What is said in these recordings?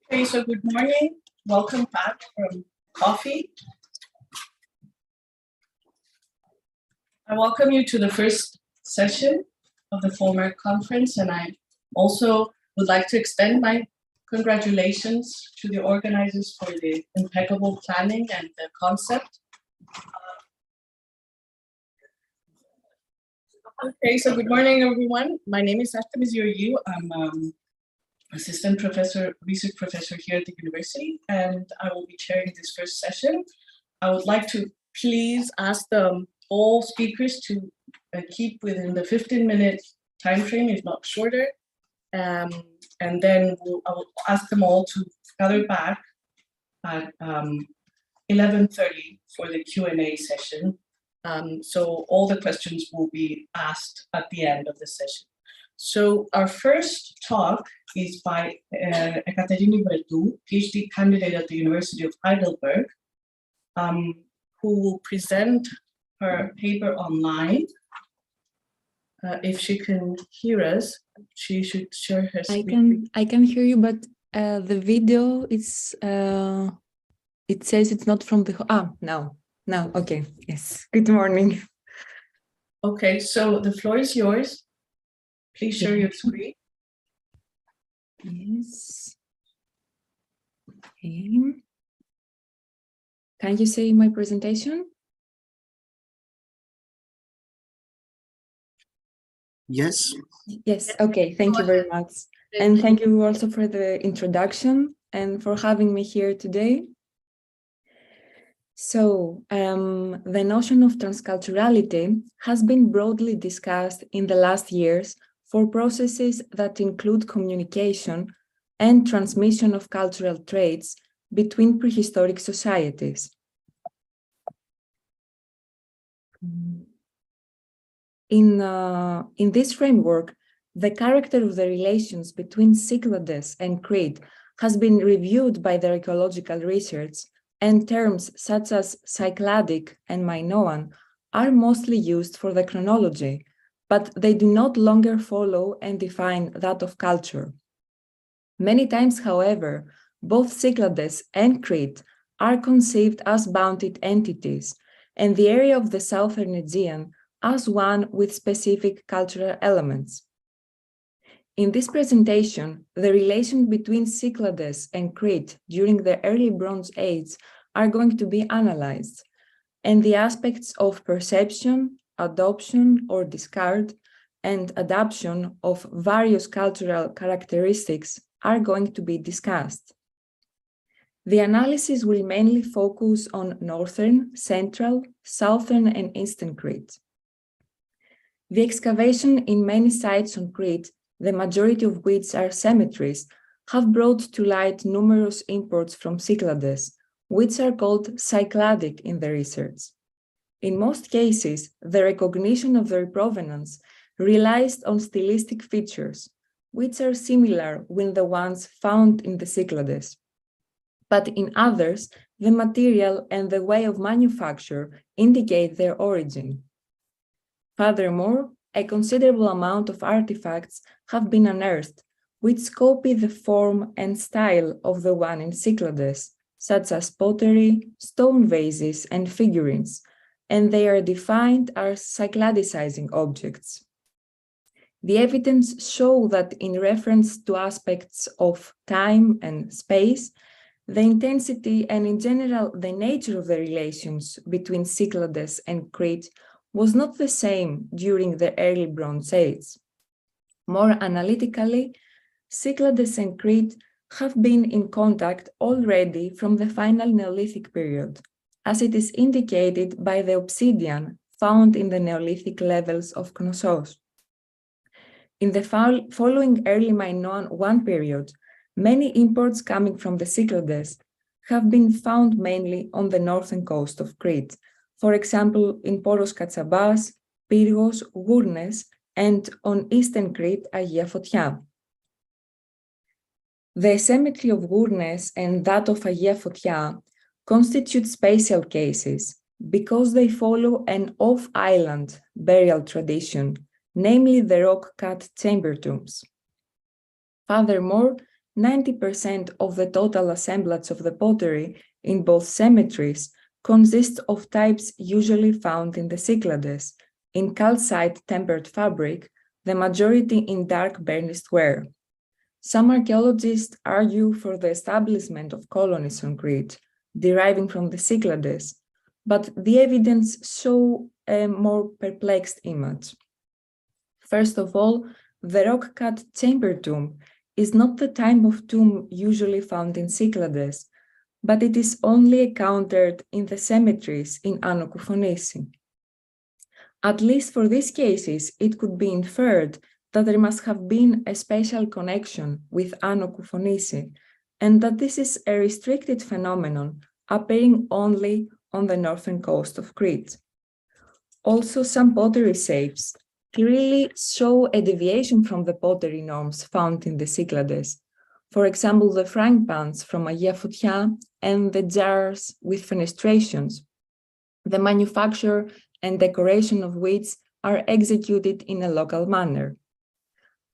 Okay, so good morning. Welcome back from coffee. I welcome you to the first session of the FOMER conference, and I also would like to extend my congratulations to the organizers for the impeccable planning and the concept. Okay, so good morning, everyone. My name is Artemis Georgiou. I'm assistant professor, research professor here at the university, and I will be chairing this first session. I would like to please ask all speakers to keep within the 15-minute time frame, if not shorter. And then I will ask them all to gather back at 11:30 for the Q&A session. So all the questions will be asked at the end of the session. So our first talk is by Ekaterini Bretou, PhD candidate at the University of Heidelberg, who will present her paper online. If she can hear us, she should share her screen. I can hear you, but the video is it says it's not from the now okay, yes, good morning. Okay, so the floor is yours. Please share your screen. Yes. Okay. Can you see my presentation? Yes. Yes, okay, thank you very much. And thank you also for the introduction and for having me here today. So, the notion of transculturality has been broadly discussed in the last years for processes that include communication and transmission of cultural traits between prehistoric societies. In this framework, the character of the relations between Cyclades and Crete has been reviewed by the archaeological research, and terms such as Cycladic and Minoan are mostly used for the chronology, but they do not longer follow and define that of culture. Many times, however, both Cyclades and Crete are conceived as bounded entities, and the area of the southern Aegean as one with specific cultural elements. In this presentation, the relation between Cyclades and Crete during the early Bronze Age are going to be analyzed, and the aspects of perception, adoption or discard, and adaptation of various cultural characteristics are going to be discussed. The analysis will mainly focus on northern, central, southern, and eastern Crete. The excavation in many sites on Crete, the majority of which are cemeteries, have brought to light numerous imports from Cyclades, which are called cycladic in the research. In most cases, the recognition of their provenance relies on stylistic features, which are similar with the ones found in the Cyclades. But in others, the material and the way of manufacture indicate their origin. Furthermore, a considerable amount of artifacts have been unearthed, which copy the form and style of the one in Cyclades, such as pottery, stone vases, and figurines, and they are defined as cycladicizing objects. The evidence shows that in reference to aspects of time and space, the intensity and in general the nature of the relations between Cyclades and Crete was not the same during the early Bronze Age. More analytically, Cyclades and Crete have been in contact already from the final Neolithic period, as it is indicated by the obsidian found in the Neolithic levels of Knossos. In the following early Minoan I period, many imports coming from the Cyclades have been found mainly on the northern coast of Crete, for example, in Poros Katsabas, Pyrgos, Gournes, and on eastern Crete, Agia Fotia. The cemetery of Gournes and that of Agia Fotia constitute special cases because they follow an off-island burial tradition, namely the rock-cut chamber tombs. Furthermore, 90% of the total assemblage of the pottery in both cemeteries consists of types usually found in the Cyclades, in calcite tempered fabric, the majority in dark burnished ware. Some archaeologists argue for the establishment of colonies on Crete, deriving from the Cyclades, but the evidence show a more perplexed image. First of all, the rock-cut chamber tomb is not the type of tomb usually found in Cyclades, but it is only encountered in the cemeteries in Άνω Koufonisi. At least for these cases, it could be inferred that there must have been a special connection with Άνω Koufonisi, and that this is a restricted phenomenon appearing only on the northern coast of Crete. Also, some pottery shapes clearly show a deviation from the pottery norms found in the Cyclades. For example, the frying pans from Agia Fotia and the jars with fenestrations, the manufacture and decoration of which are executed in a local manner.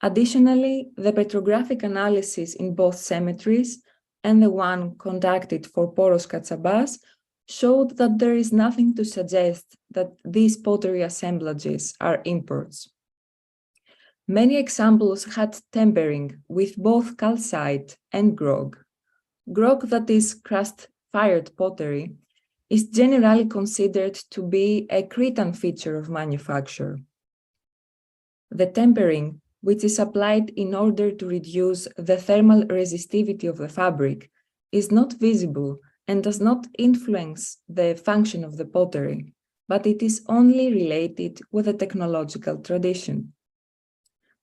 Additionally, the petrographic analysis in both cemeteries and the one conducted for Poros Katsabas showed that there is nothing to suggest that these pottery assemblages are imports. Many examples had tempering with both calcite and grog. Grog, that is crust-fired pottery, is generally considered to be a Cretan feature of manufacture. The tempering, which is applied in order to reduce the thermal resistivity of the fabric, is not visible and does not influence the function of the pottery, but it is only related with the technological tradition.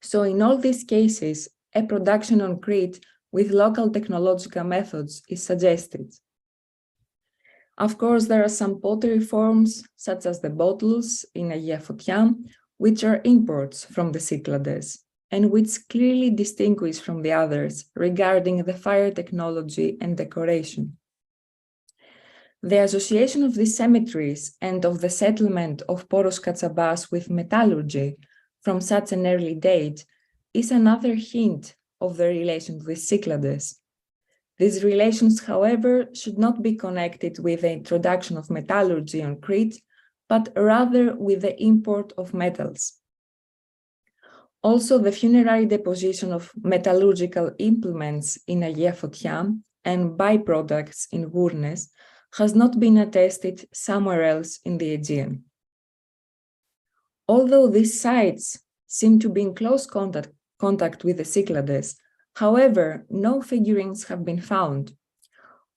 So in all these cases, a production on Crete with local technological methods is suggested. Of course, there are some pottery forms, such as the bottles in Agia Fotia, which are imports from the Cyclades, and which clearly distinguish from the others regarding the fire technology and decoration. The association of these cemeteries and of the settlement of Poros Katsabas with metallurgy from such an early date is another hint of the relation with Cyclades. These relations, however, should not be connected with the introduction of metallurgy on Crete, but rather with the import of metals. Also, the funerary deposition of metallurgical implements in Agia Fotia and byproducts in Gournes has not been attested somewhere else in the Aegean. Although these sites seem to be in close contact with the Cyclades, however, no figurines have been found.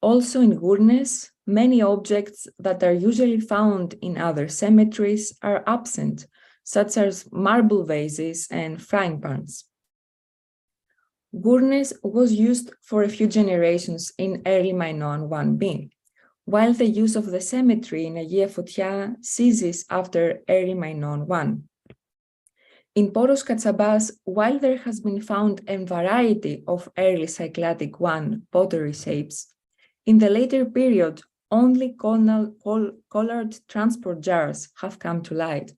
Also in Gournes, many objects that are usually found in other cemeteries are absent, such as marble vases and frying pans. Gournes was used for a few generations in early Minoan 1b, while the use of the cemetery in Agia Fotia ceases after early Minoan 1. In Poros Katsabas, while there has been found a variety of early Cycladic 1 pottery shapes, in the later period, only colored transport jars have come to light.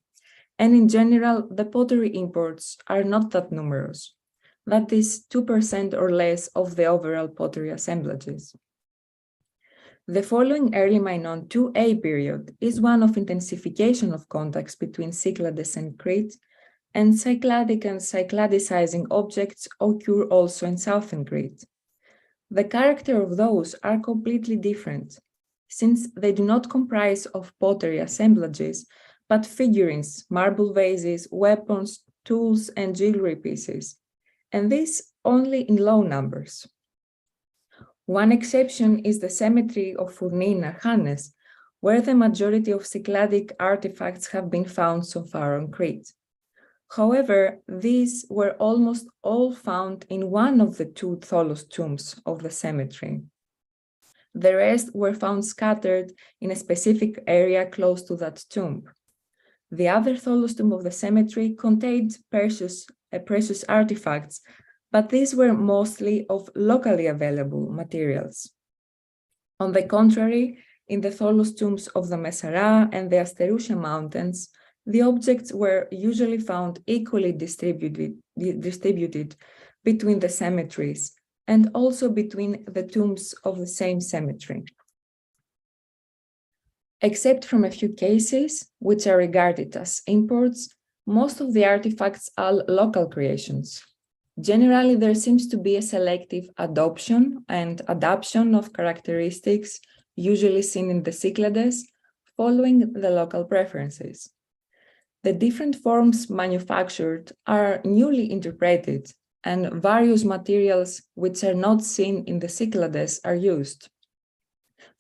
And in general, the pottery imports are not that numerous. That is 2% or less of the overall pottery assemblages. The following early Minoan 2a period is one of intensification of contacts between Cyclades and Crete, and Cycladic and Cycladicizing objects occur also in southern Crete. The character of those are completely different, since they do not comprise of pottery assemblages, but figurines, marble vases, weapons, tools, and jewelry pieces, and this only in low numbers. One exception is the cemetery of Fourni in Archanes, where the majority of Cycladic artifacts have been found so far on Crete. However, these were almost all found in one of the two Tholos tombs of the cemetery. The rest were found scattered in a specific area close to that tomb. The other Tholos tomb of the cemetery contained precious artifacts, but these were mostly of locally available materials. On the contrary, in the Tholos tombs of the Messara and the Asterousia mountains, the objects were usually found equally distributed between the cemeteries, and also between the tombs of the same cemetery. Except from a few cases, which are regarded as imports, most of the artifacts are local creations. Generally, there seems to be a selective adoption and adaptation of characteristics usually seen in the Cyclades, following the local preferences. The different forms manufactured are newly interpreted, and various materials which are not seen in the Cyclades are used.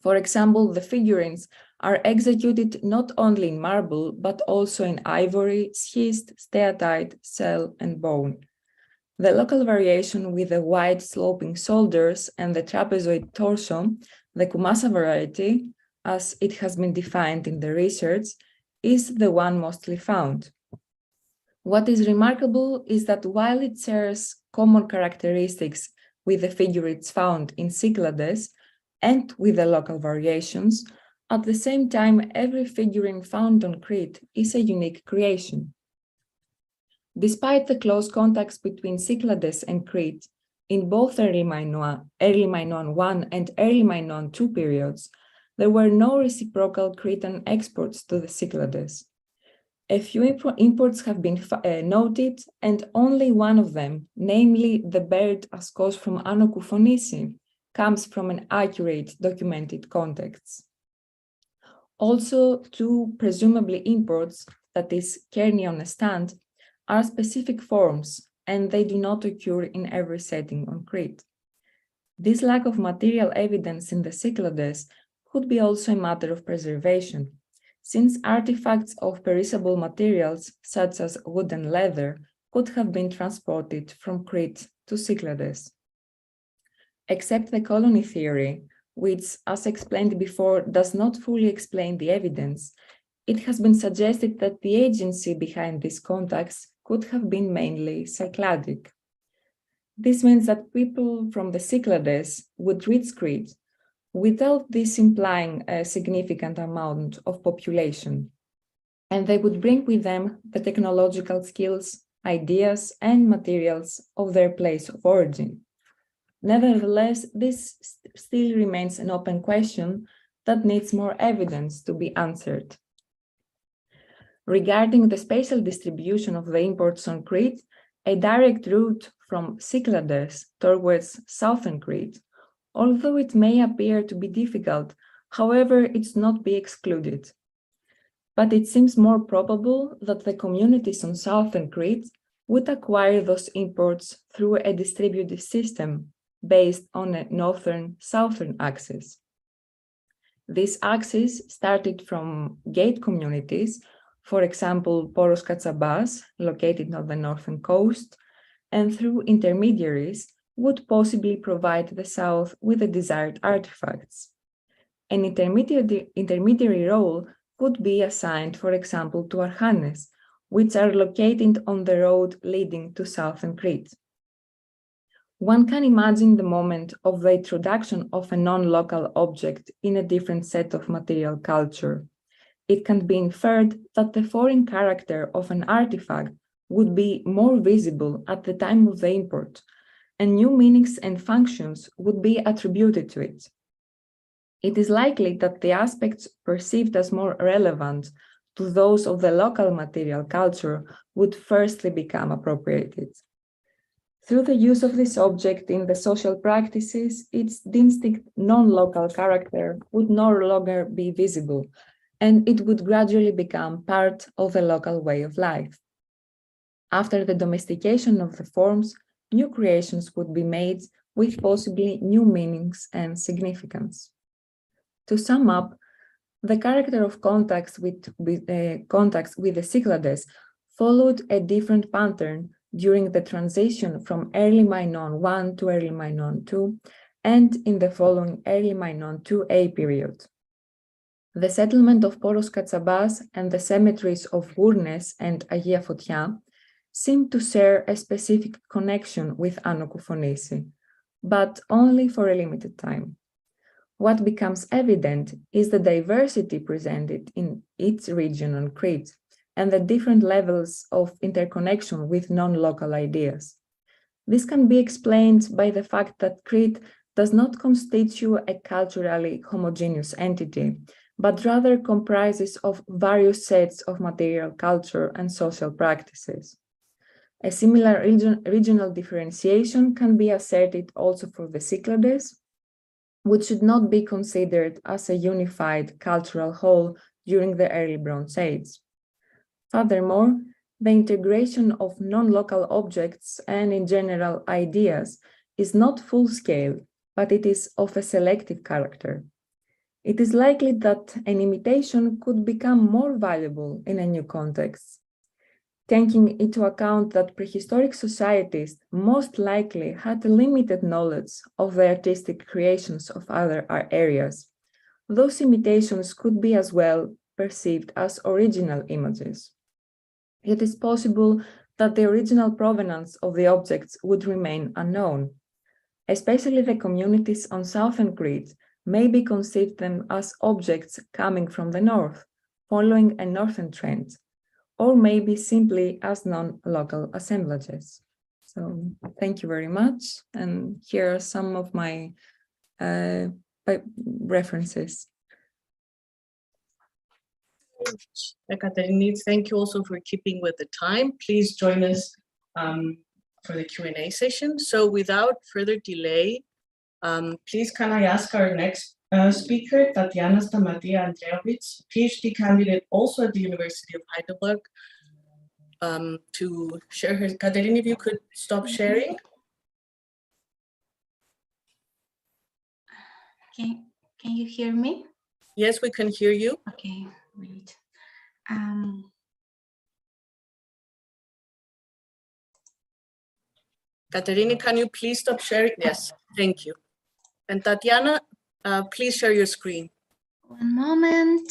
For example, the figurines are executed not only in marble, but also in ivory, schist, steatite, cell, and bone. The local variation with the wide sloping shoulders and the trapezoid torso, the Kumasa variety, as it has been defined in the research, is the one mostly found. What is remarkable is that while it shares common characteristics with the figurines found in Cyclades and with the local variations, at the same time, every figurine found on Crete is a unique creation. Despite the close contacts between Cyclades and Crete in both early Minoan I and early Minoan II periods, there were no reciprocal Cretan exports to the Cyclades. A few imports have been noted, and only one of them, namely the bird Askos from Anokoufonisi, comes from an accurate documented context. Also, two presumably imports, that is, Kerni on a stand, are specific forms, and they do not occur in every setting on Crete. This lack of material evidence in the Cyclades could be also a matter of preservation, since artifacts of perishable materials, such as wood and leather, could have been transported from Crete to Cyclades. Except the colony theory, which, as explained before, does not fully explain the evidence, it has been suggested that the agency behind these contacts could have been mainly Cycladic. This means that people from the Cyclades would reach Crete without this implying a significant amount of population, and they would bring with them the technological skills, ideas, and materials of their place of origin. Nevertheless, this still remains an open question that needs more evidence to be answered. Regarding the spatial distribution of the imports on Crete, a direct route from Cyclades towards southern Crete, although it may appear to be difficult, however, it's not be excluded. But it seems more probable that the communities on southern Crete would acquire those imports through a distributive system based on a northern-southern axis. This axis started from gate communities, for example, Poros Katsabas, located on the northern coast, and through intermediaries would possibly provide the south with the desired artifacts. An intermediary role could be assigned, for example, to Archanes, which are located on the road leading to southern Crete. One can imagine the moment of the introduction of a non-local object in a different set of material culture. It can be inferred that the foreign character of an artifact would be more visible at the time of the import, and new meanings and functions would be attributed to it. It is likely that the aspects perceived as more relevant to those of the local material culture would firstly become appropriated. Through the use of this object in the social practices, its distinct non-local character would no longer be visible, and it would gradually become part of the local way of life. After the domestication of the forms, new creations would be made with possibly new meanings and significance. To sum up, the character of contacts with the Cyclades followed a different pattern during the transition from early Minoan I to early Minoan II, and in the following early Minoan IIA period. The settlement of Poros Katsabas and the cemeteries of Gournes and Agia Fotia seem to share a specific connection with Anokoufonisi, but only for a limited time. What becomes evident is the diversity presented in each region on Crete and the different levels of interconnection with non-local ideas. This can be explained by the fact that Crete does not constitute a culturally homogeneous entity, but rather comprises of various sets of material culture and social practices. A similar regional differentiation can be asserted also for the Cyclades, which should not be considered as a unified cultural whole during the early Bronze Age. Furthermore, the integration of non-local objects and, in general, ideas is not full-scale, but it is of a selective character. It is likely that an imitation could become more valuable in a new context. Taking into account that prehistoric societies most likely had limited knowledge of the artistic creations of other areas, those imitations could be as well perceived as original images. It is possible that the original provenance of the objects would remain unknown. Especially the communities on southern Crete maybe conceive them as objects coming from the north, following a northern trend, or maybe simply as non-local assemblages. So thank you very much. And here are some of my references. Ekaterini, thank you also for keeping with the time. Please join us for the Q&A session. So without further delay, please can I ask our next speaker, Tatiana Stamatia Andreovic, PhD candidate also at the University of Heidelberg, to share her. Katerina, if you could stop sharing. Can you hear me? Yes, we can hear you. Okay, great. Katerina, can you please stop sharing? Yes, thank you. And Tatiana, please share your screen. One moment.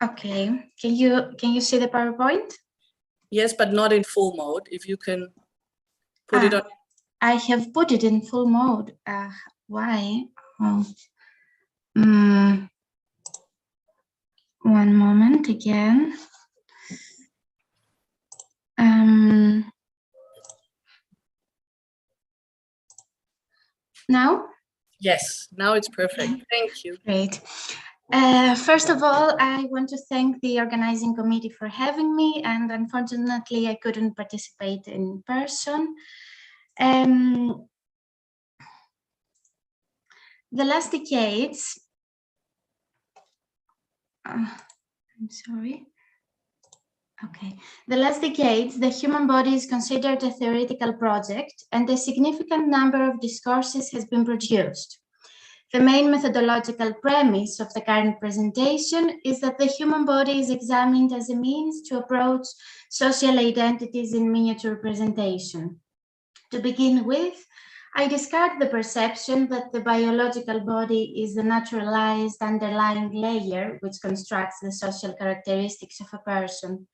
Okay, can you see the PowerPoint? Yes, but not in full mode. If you can put it on. I have put it in full mode. Why? Oh. One moment again. Now? Yes, now it's perfect. Thank you. Great. First of all, I want to thank the organizing committee for having me, and unfortunately, I couldn't participate in person. The last decades, I'm sorry. Okay. The last decades, the human body is considered a theoretical project, and a significant number of discourses has been produced. The main methodological premise of the current presentation is that the human body is examined as a means to approach social identities in miniature representation. To begin with, I discard the perception that the biological body is the naturalized underlying layer which constructs the social characteristics of a person.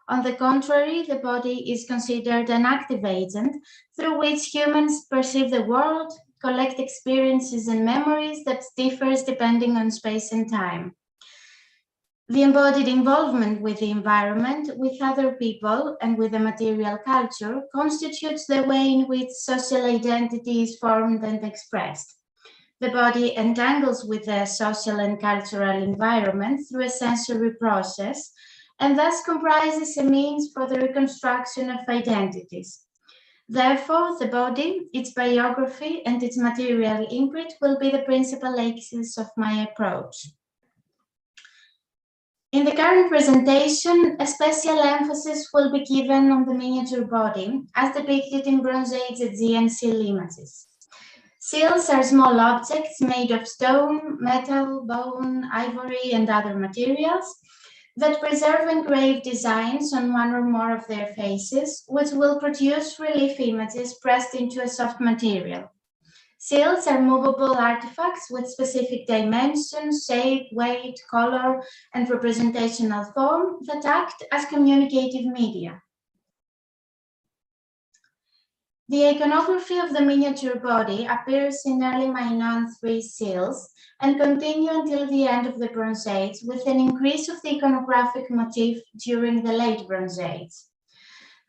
On the contrary, the body is considered an active agent through which humans perceive the world, collect experiences and memories that differs depending on space and time. The embodied involvement with the environment, with other people, and with the material culture constitutes the way in which social identity is formed and expressed. The body entangles with the social and cultural environment through a sensory process, and thus comprises a means for the reconstruction of identities. Therefore, the body, its biography, and its material imprint will be the principal axis of my approach. In the current presentation, a special emphasis will be given on the miniature body, as depicted in Bronze Age Aegean seal images. Seals are small objects made of stone, metal, bone, ivory, and other materials that preserve engraved designs on one or more of their faces, which will produce relief images pressed into a soft material. Seals are movable artifacts with specific dimensions, shape, weight, color, and representational form that act as communicative media. The iconography of the miniature body appears in early Minoan 3 seals and continue until the end of the Bronze Age, with an increase of the iconographic motif during the late Bronze Age.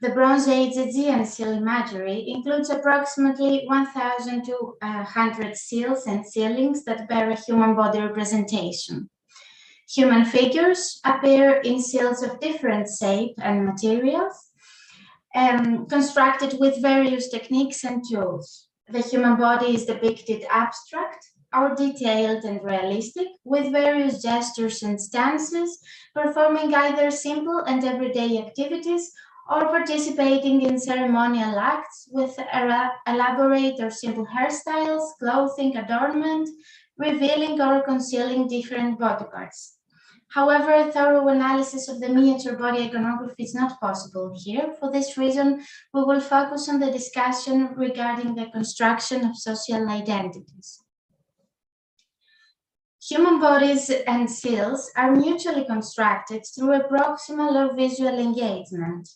The Bronze Age Aegean seal imagery includes approximately 1,200 seals and sealings that bear a human body representation. Human figures appear in seals of different shape and materials, constructed with various techniques and tools. The human body is depicted abstract or detailed and realistic, with various gestures and stances, performing either simple and everyday activities or participating in ceremonial acts with elaborate or simple hairstyles, clothing, adornment, revealing or concealing different body parts. However, a thorough analysis of the miniature body iconography is not possible here. For this reason, we will focus on the discussion regarding the construction of social identities. Human bodies and seals are mutually constructed through a proximal or visual engagement.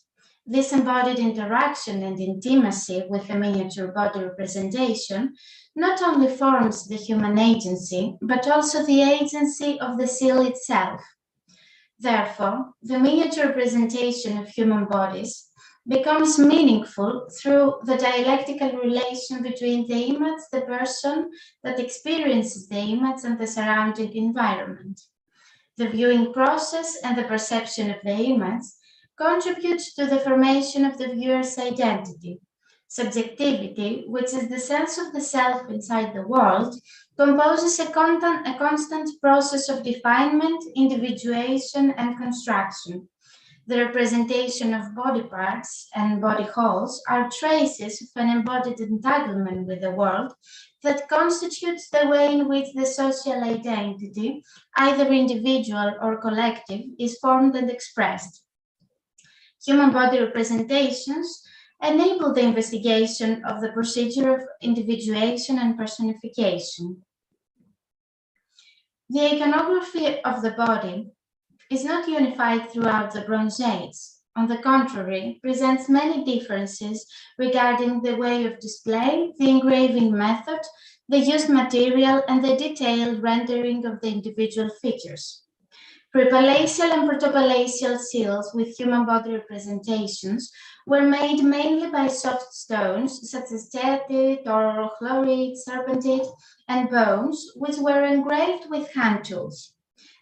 This embodied interaction and intimacy with a miniature body representation not only forms the human agency, but also the agency of the seal itself. Therefore, the miniature representation of human bodies becomes meaningful through the dialectical relation between the image, the person that experiences the image, and the surrounding environment. The viewing process and the perception of the image contribute to the formation of the viewer's identity. Subjectivity, which is the sense of the self inside the world, composes a constant process of definement, individuation, and construction. The representation of body parts and body wholes are traces of an embodied entanglement with the world that constitutes the way in which the social identity, either individual or collective, is formed and expressed. Human body representations enable the investigation of the procedure of individuation and personification. The iconography of the body is not unified throughout the Bronze Age. On the contrary, presents many differences regarding the way of display, the engraving method, the used material, and the detailed rendering of the individual figures. Prepalacial and protopalacial seals with human body representations were made mainly by soft stones such as steatite, or chlorite, serpentine, and bones, which were engraved with hand tools.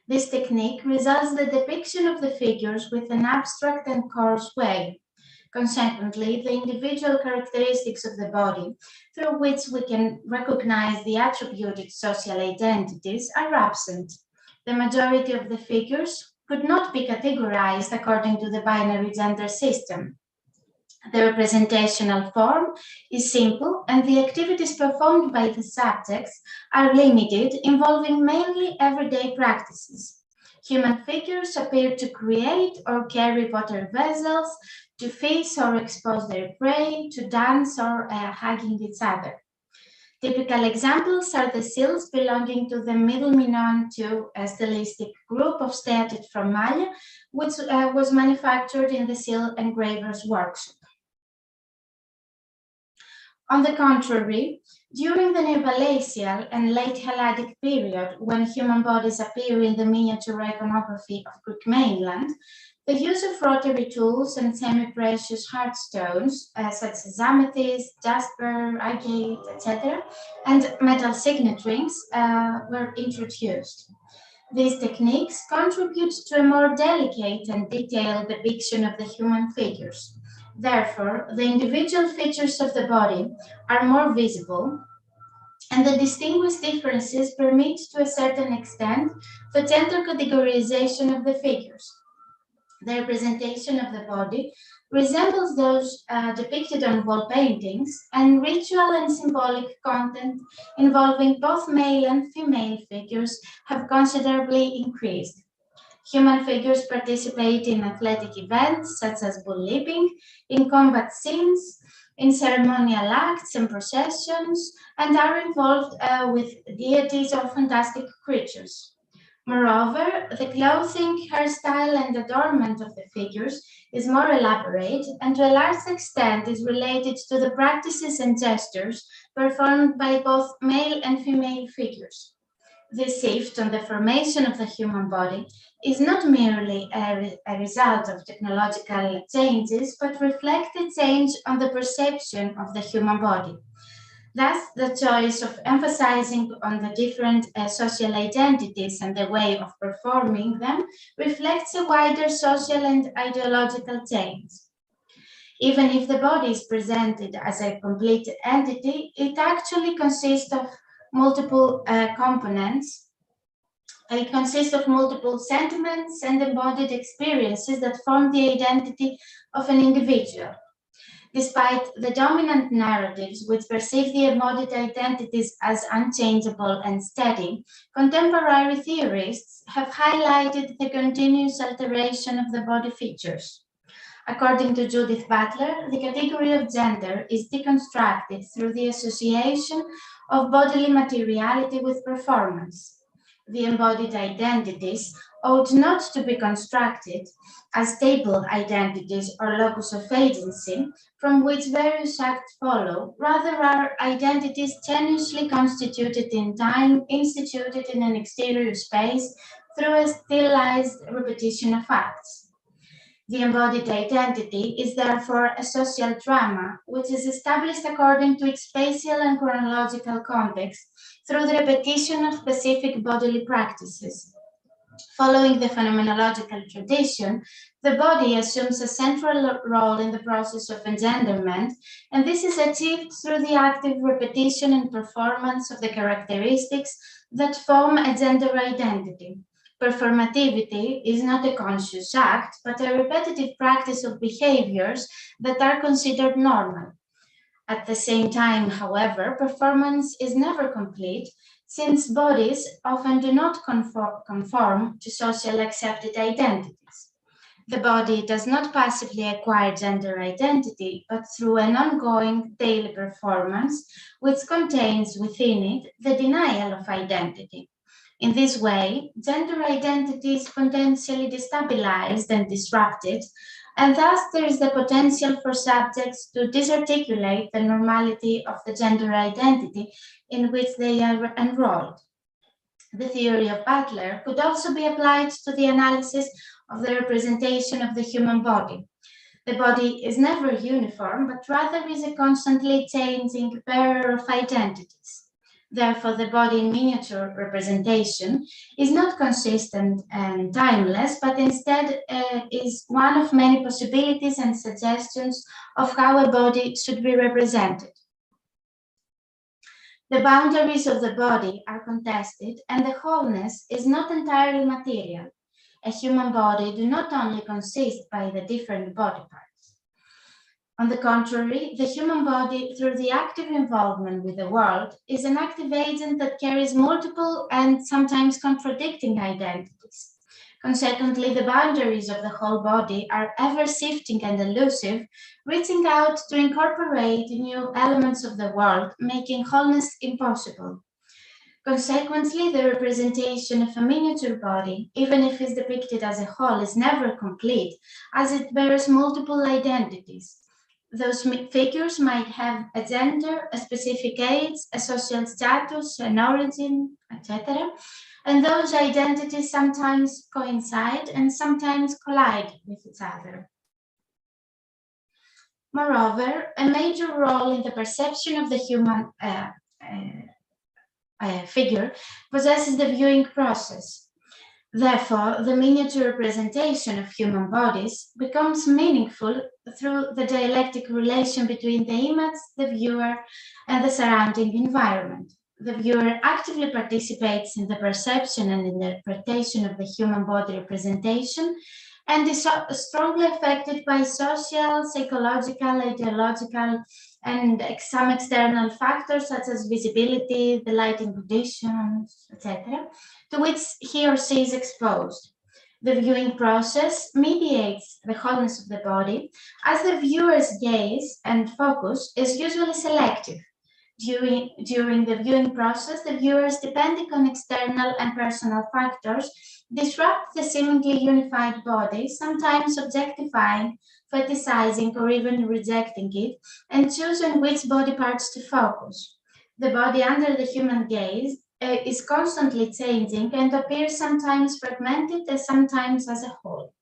This technique results in the depiction of the figures with an abstract and coarse way. Consequently, the individual characteristics of the body, through which we can recognize the attributed social identities, are absent. The majority of the figures could not be categorized according to the binary gender system. The representational form is simple, and the activities performed by the subjects are limited, involving mainly everyday practices. Human figures appear to create or carry water vessels, to fish or expose their prey, to dance or hugging each other. Typical examples are the seals belonging to the Middle Minoan II stylistic group of steatite from Mallia, which was manufactured in the seal engraver's workshop. On the contrary, during the Neopalacial and late Helladic period, when human bodies appear in the miniature iconography of Greek mainland, the use of rotary tools and semi-precious hard stones, such as amethyst, jasper, agate, etc., and metal signet rings were introduced. These techniques contribute to a more delicate and detailed depiction of the human figures. Therefore, the individual features of the body are more visible, and the distinguished differences permit to a certain extent the gender categorization of the figures. The representation of the body resembles those depicted on wall paintings, and ritual and symbolic content involving both male and female figures have considerably increased. Human figures participate in athletic events such as bull leaping, in combat scenes, in ceremonial acts and processions, and are involved with deities or fantastic creatures. Moreover, the clothing, hairstyle, and adornment of the figures is more elaborate and to a large extent is related to the practices and gestures performed by both male and female figures. This shift on the formation of the human body is not merely a result of technological changes, but reflects a change on the perception of the human body. Thus, the choice of emphasizing on the different social identities and the way of performing them reflects a wider social and ideological change. Even if the body is presented as a complete entity, it actually consists of multiple components. It consists of multiple sentiments and embodied experiences that form the identity of an individual. Despite the dominant narratives which perceive the embodied identities as unchangeable and steady, contemporary theorists have highlighted the continuous alteration of the body features. According to Judith Butler, the category of gender is deconstructed through the association of bodily materiality with performance. The embodied identities ought not to be constructed as stable identities or locus of agency from which various acts follow, rather are identities tenuously constituted in time, instituted in an exterior space through a stylized repetition of acts. The embodied identity is therefore a social drama which is established according to its spatial and chronological context through the repetition of specific bodily practices. Following the phenomenological tradition, the body assumes a central role in the process of engenderment, and this is achieved through the active repetition and performance of the characteristics that form a gender identity. Performativity is not a conscious act, but a repetitive practice of behaviors that are considered normal. At the same time, however, performance is never complete, since bodies often do not conform to socially accepted identities. The body does not passively acquire gender identity, but through an ongoing daily performance, which contains within it the denial of identity. In this way, gender identity is potentially destabilized and disrupted, and thus there is the potential for subjects to disarticulate the normality of the gender identity in which they are enrolled. The theory of Butler could also be applied to the analysis of the representation of the human body. The body is never uniform, but rather is a constantly changing bearer of identities. Therefore, the body in miniature representation is not consistent and timeless, but instead is one of many possibilities and suggestions of how a body should be represented. The boundaries of the body are contested, and the wholeness is not entirely material. A human body does not only consist by the different body parts. On the contrary, the human body, through the active involvement with the world, is an active agent that carries multiple and sometimes contradicting identities. Consequently, the boundaries of the whole body are ever shifting and elusive, reaching out to incorporate new elements of the world, making wholeness impossible. Consequently, the representation of a miniature body, even if it's depicted as a whole, is never complete, as it bears multiple identities. Those figures might have a gender, a specific age, a social status, an origin, etc. And those identities sometimes coincide and sometimes collide with each other. Moreover, a major role in the perception of the human figure possesses the viewing process. Therefore, the miniature representation of human bodies becomes meaningful through the dialectic relation between the image, the viewer, and the surrounding environment. The viewer actively participates in the perception and interpretation of the human body representation and is strongly affected by social, psychological, ideological, and some external factors such as visibility, the lighting conditions, etc., to which he or she is exposed. The viewing process mediates the wholeness of the body, as the viewer's gaze and focus is usually selective. During the viewing process, the viewers, depending on external and personal factors, disrupt the seemingly unified body, sometimes objectifying, fetishizing, or even rejecting it, and choosing which body parts to focus. The body under the human gaze is constantly changing and appears sometimes fragmented and sometimes as a whole.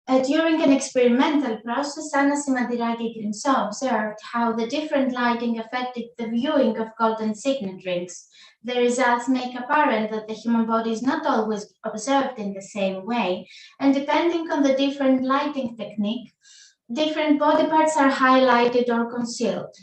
During an experimental process, Anna Simantiraki-Grimshaw observed how the different lighting affected the viewing of golden signet rings. The results make apparent that the human body is not always observed in the same way, and depending on the different lighting technique, different body parts are highlighted or concealed.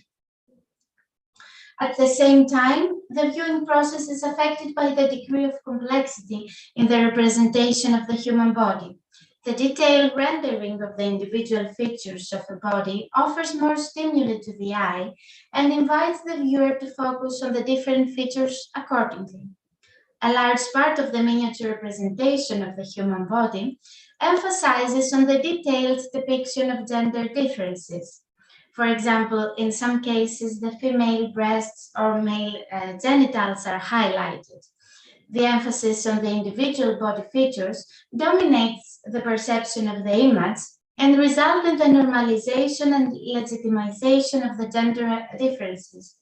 At the same time, the viewing process is affected by the degree of complexity in the representation of the human body. The detailed rendering of the individual features of a body offers more stimuli to the eye and invites the viewer to focus on the different features accordingly. A large part of the miniature representation of the human body emphasizes on the detailed depiction of gender differences. For example, in some cases, the female breasts or male genitals are highlighted. The emphasis on the individual body features dominates the perception of the image and results in the normalization and legitimization of the gender differences.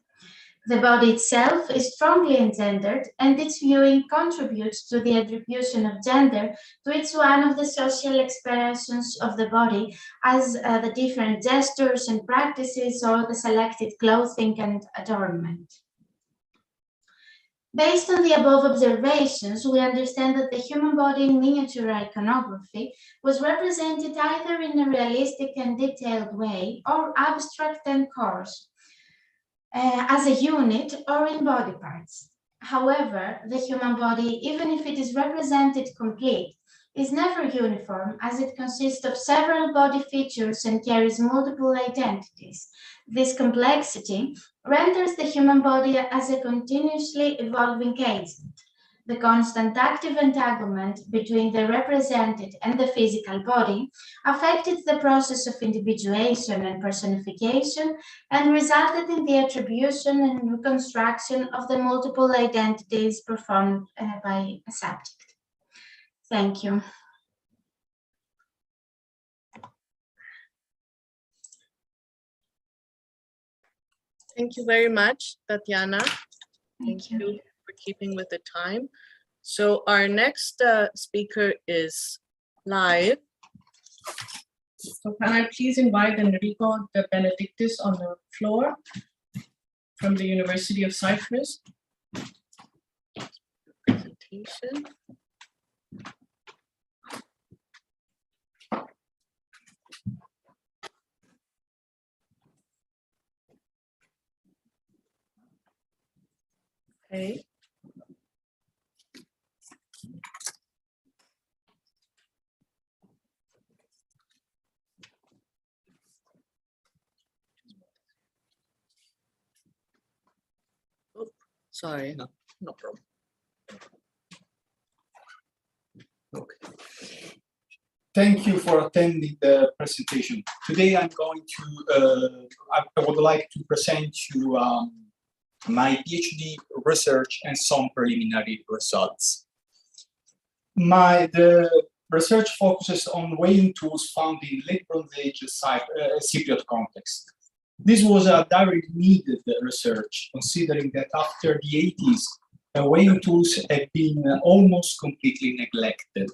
The body itself is strongly engendered, and its viewing contributes to the attribution of gender to each one of the social expressions of the body, as the different gestures and practices or the selected clothing and adornment. Based on the above observations, we understand that the human body in miniature iconography was represented either in a realistic and detailed way or abstract and coarse, as a unit or in body parts. However, the human body, even if it is represented complete, is never uniform, as it consists of several body features and carries multiple identities. This complexity renders the human body as a continuously evolving agent. The constant active entanglement between the represented and the physical body affected the process of individuation and personification and resulted in the attribution and reconstruction of the multiple identities performed by a subject. Thank you. Thank you very much, Tatiana. Thank you. For keeping with the time. So our next speaker is live. So can I please invite Enrico De Benedictis on the floor from the University of Cyprus. Presentation. Okay. Oh, sorry, no problem. Okay. Thank you for attending the presentation. Today I'm going to, I would like to present you my PhD research and some preliminary results. The research focuses on weighing tools found in late Bronze Age Cypriot context. This was a very needed research, considering that after the 80s, weighing tools have been almost completely neglected.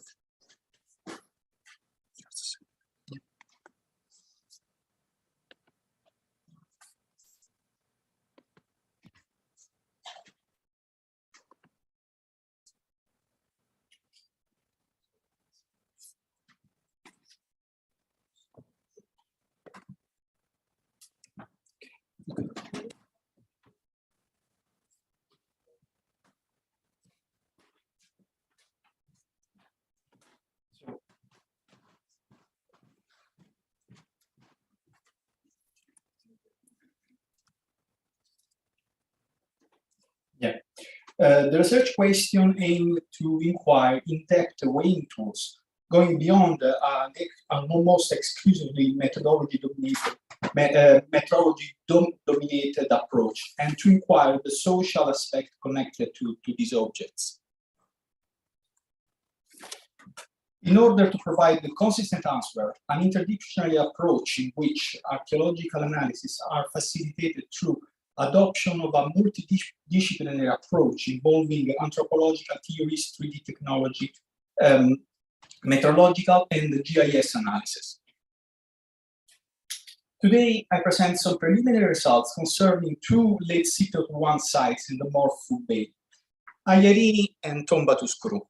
The research question aimed to inquire in-depth weighing tools, going beyond an almost exclusively methodology-dominated metrology-dominated approach and to inquire the social aspect connected to these objects. In order to provide the consistent answer, an interdisciplinary approach in which archaeological analysis are facilitated through adoption of a multidisciplinary approach involving anthropological theories, 3D technology, meteorological and GIS analysis. Today, I present some preliminary results concerning two late Cypriot I sites in the Morpho Bay, Aiarini and Tomba Tuscuru.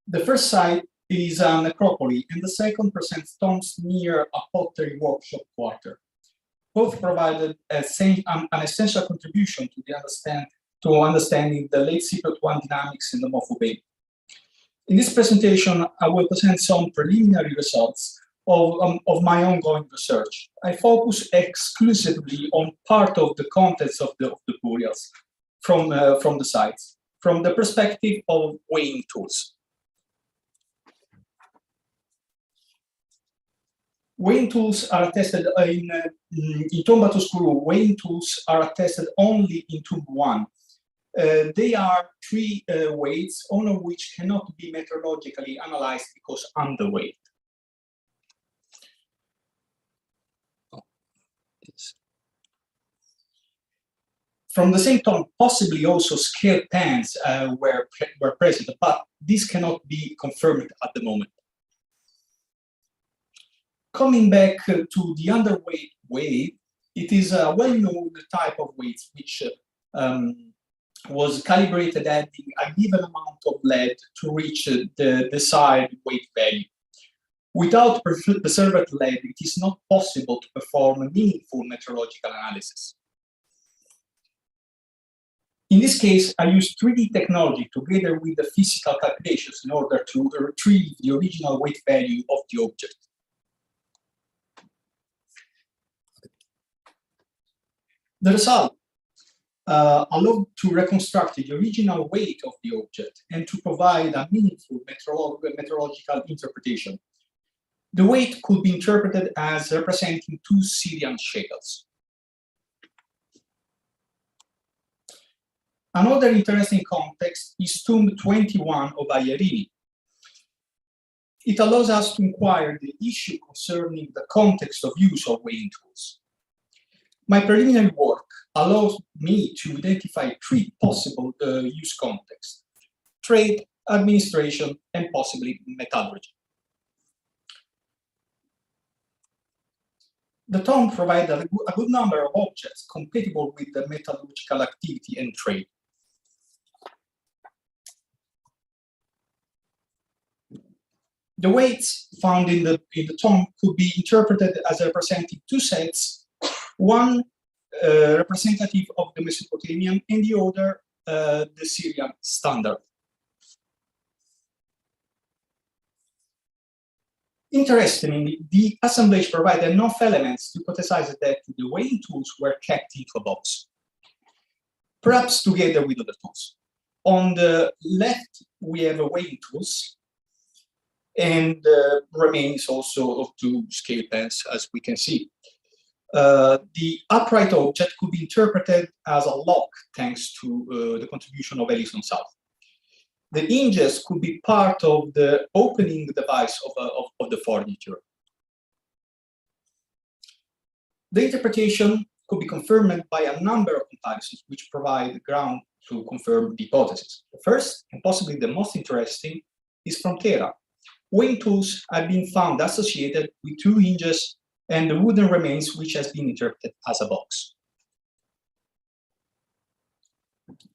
The first site is a necropolis, and the second presents tombs near a pottery workshop quarter. Both provided an essential contribution to understanding the late Cypriot I dynamics in the Morpho Bay. In this presentation, I will present some preliminary results of my ongoing research. I focus exclusively on part of the contents of the burials from the sites, from the perspective of weighing tools. Weighing tools are attested in Tomba Tuscuru. Weighing tools are attested only in Tomb 1. They are three weights, all of which cannot be meteorologically analyzed because underweight. From the same tomb, possibly also scale pans were present, but this cannot be confirmed at the moment. Coming back to the underweight weight, it is a well-known type of weight which was calibrated adding a given amount of lead to reach the desired weight value. Without preserved lead, it is not possible to perform a meaningful meteorological analysis. In this case, I used 3D technology together with the physical calculations in order to retrieve the original weight value of the object. The result allowed to reconstruct the original weight of the object and to provide a meaningful meteorological interpretation. The weight could be interpreted as representing 2 Syrian shekels. Another interesting context is Tomb 21 of Aiarini. It allows us to inquire the issue concerning the context of use of weighing tools. My preliminary work allows me to identify 3 possible use contexts: trade, administration, and possibly metallurgy. The tomb provided a good number of objects compatible with the metallurgical activity and trade. The weights found in the tomb could be interpreted as representing 2 sets, one representative of the Mesopotamian and the other the Syrian standard. Interestingly, the assemblage provided enough elements to hypothesize that the weighing tools were kept into a box, perhaps together with other tools. On the left, we have weighing tools, and remains also of 2 scale pens, as we can see. The upright object could be interpreted as a lock thanks to the contribution of Ellison South. The hinges could be part of the opening device of the furniture. The interpretation could be confirmed by a number of comparisons which provide ground to confirm the hypothesis. The first, and possibly the most interesting, is from Terra. Weighing tools have been found associated with 2 hinges and the wooden remains, which has been interpreted as a box.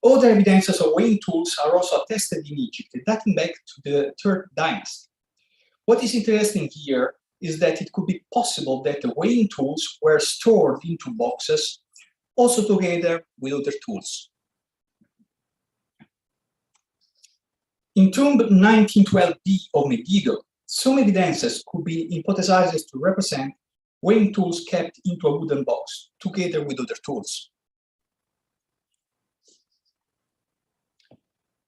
Other evidences of weighing tools are also attested in Egypt, dating back to the 3rd dynasty. What is interesting here is that it could be possible that the weighing tools were stored into boxes, also together with other tools. In Tomb 1912b of Megiddo, some evidences could be hypothesized to represent weighing tools kept into a wooden box, together with other tools.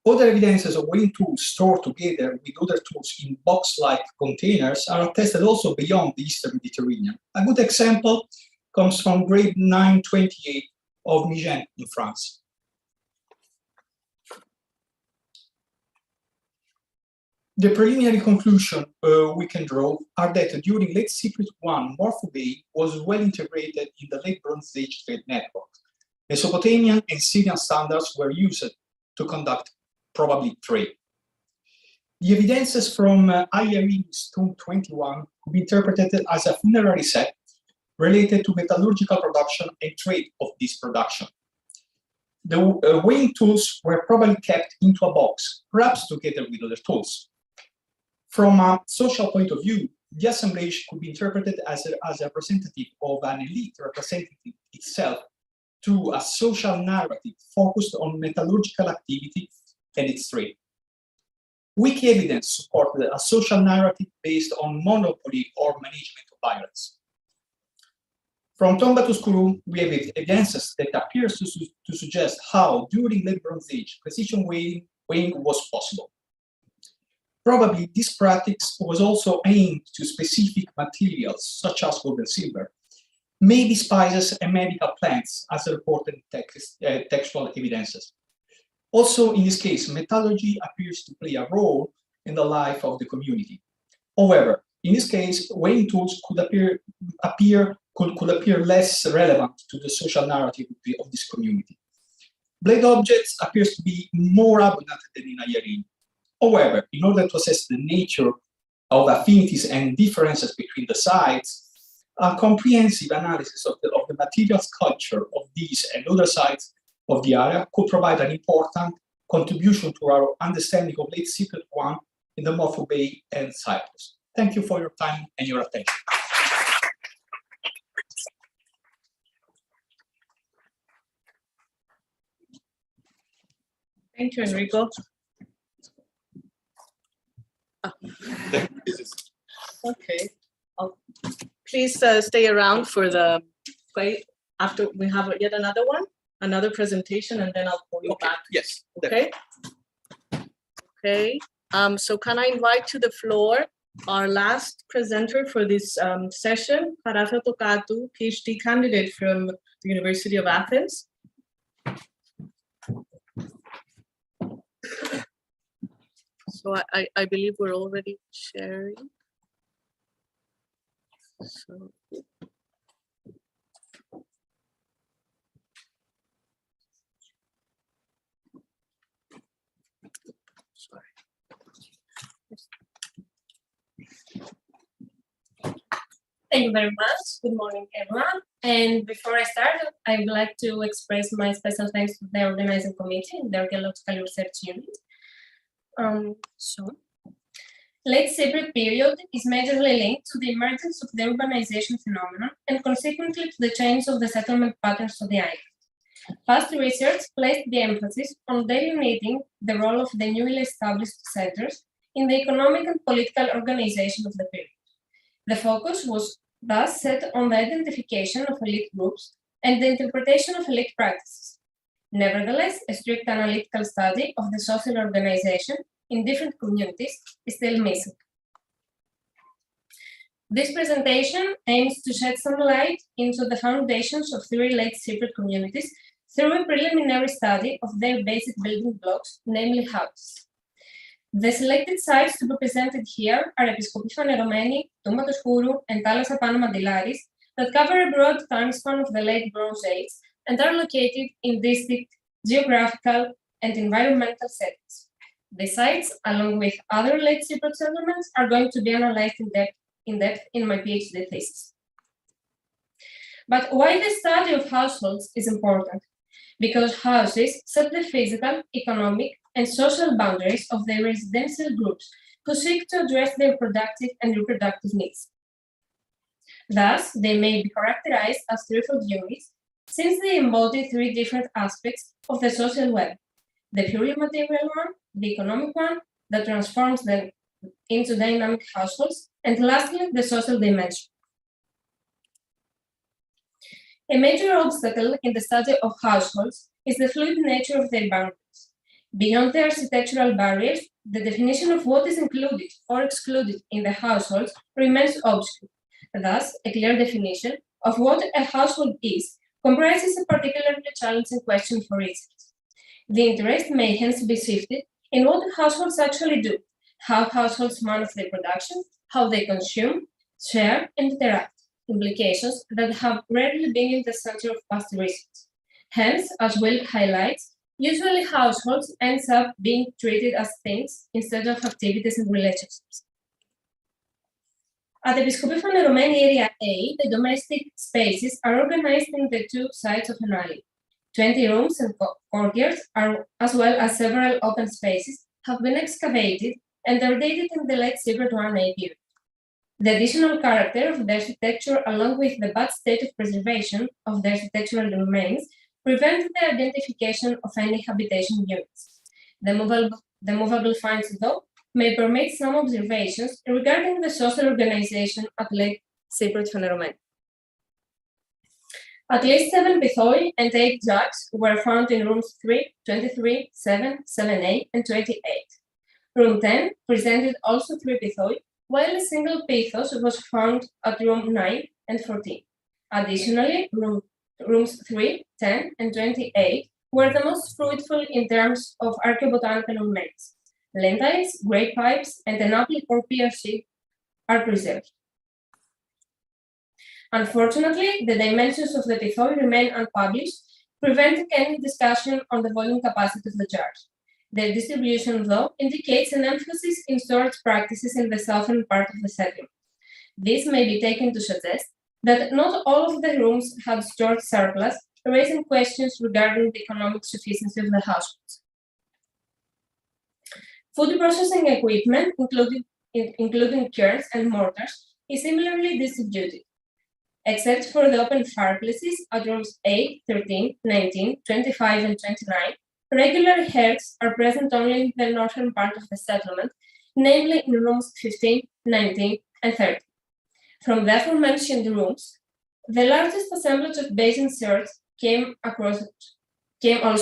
Other evidences of weighing tools stored together with other tools in box-like containers are attested also beyond the Eastern Mediterranean. A good example comes from grade 928 of Migen in France. The preliminary conclusion we can draw are that during late Cypriot I, Morpho was well integrated in the late Bronze Age trade network. Mesopotamian and Syrian standards were used to conduct probably trade. The evidences from Ayari's tomb 21 could be interpreted as a funerary set related to metallurgical production and trade of this production. The weighing tools were probably kept into a box, perhaps together with other tools. From a social point of view, the assemblage could be interpreted as a representative of an elite representing itself through a social narrative focused on metallurgical activity and its trade. Weak evidence supported a social narrative based on monopoly or management of violence. From Tomba to Skuru, we have evidences that appears to suggest how, during late Bronze Age, precision weighing was possible. Probably this practice was also aimed to specific materials, such as gold and silver, maybe spices and medical plants, as reported in textual evidences. Also, in this case, metallurgy appears to play a role in the life of the community. However, in this case, weighing tools could appear less relevant to the social narrative of this community. Blade objects appears to be more abundant than in Ayarin. However, in order to assess the nature of affinities and differences between the sites, a comprehensive analysis of the materials culture of these and other sites of the area could provide an important contribution to our understanding of late Cypriot I in the Morpho Bay and Cyprus. Thank you for your time and your attention. Thank you, Enrico. Okay. Please stay around for the play after we have yet another presentation, and then I'll call you back. Yes. Okay. Okay. So can I invite to the floor our last presenter for this session, Harafa Tokatu, PhD candidate from the University of Athens. So I believe we're already sharing. So. Sorry. Thank you very much. Good morning, everyone. And before I start, I would like to express my special thanks to the organizing committee, the Archaeological Research Unit. Late Cypriot period is majorly linked to the emergence of the urbanization phenomenon and consequently to the change of the settlement patterns of the island. Past research placed the emphasis on delineating the role of the newly established settlers in the economic and political organization of the period. The focus was thus set on the identification of elite groups and the interpretation of elite practices. Nevertheless, a strict analytical study of the social organization in different communities is still missing. This presentation aims to shed some light into the foundations of 3 late Cypriot communities through a preliminary study of their basic building blocks, namely houses. The selected sites to be presented here are Episkopis Faneromeni, Tomba to Skuru, and Thalassa Pano Mandilaris that cover a broad time span of the late Bronze Age and are located in distinct geographical and environmental settings. The sites, along with other late Cypriot settlements, are going to be analyzed in depth in my PhD thesis. But why the study of households is important? Because houses set the physical, economic, and social boundaries of the residential groups who seek to address their productive and reproductive needs. Thus, they may be characterized as threefold units since they embody 3 different aspects of the social web: the purely material one, the economic one that transforms them into dynamic households, and lastly, the social dimension. A major obstacle in the study of households is the fluid nature of their boundaries. Beyond the architectural barriers, the definition of what is included or excluded in the households remains obscure. Thus, a clear definition of what a household is comprises a particularly challenging question for research. The interest may hence be shifted in what households actually do, how households manage their production, how they consume, share, and interact, implications that have rarely been in the center of past research. Hence, as Will highlights, usually households ends up being treated as things instead of activities and relationships. At Episkopi Faneroμένη Area A, the domestic spaces are organized in the two sides of an alley. 20 rooms and courtyards, as well as several open spaces, have been excavated and are dated in the late Cypriot 1A period. The additional character of the architecture, along with the bad state of preservation of the architectural remains, prevent the identification of any habitation units. The movable finds, though, may permit some observations regarding the social organization at late Cypriot Faneroμένη. At least 7 pithoi and 8 jugs were found in rooms 3, 23, 7, 7A, and 28. Room 10 presented also 3 pithoi, while a single pithos was found at room 9 and 14. Additionally, rooms 3, 10, and 28 were the most fruitful in terms of archaeobotanical remains. Lentites, grape pipes, and an apple or pear seed are preserved. Unfortunately, the dimensions of the pithoi remain unpublished, preventing any discussion on the volume capacity of the jars. Their distribution, though, indicates an emphasis in storage practices in the southern part of the settlement. This may be taken to suggest that not all of the rooms had stored surplus, raising questions regarding the economic sufficiency of the households. Food processing equipment, including curds and mortars, is similarly distributed. Except for the open fireplaces at rooms 8, 13, 19, 25, and 29, regular hearths are present only in the northern part of the settlement, namely in rooms 15, 19, and 30. From the aforementioned rooms, the largest assemblage of basin swords came also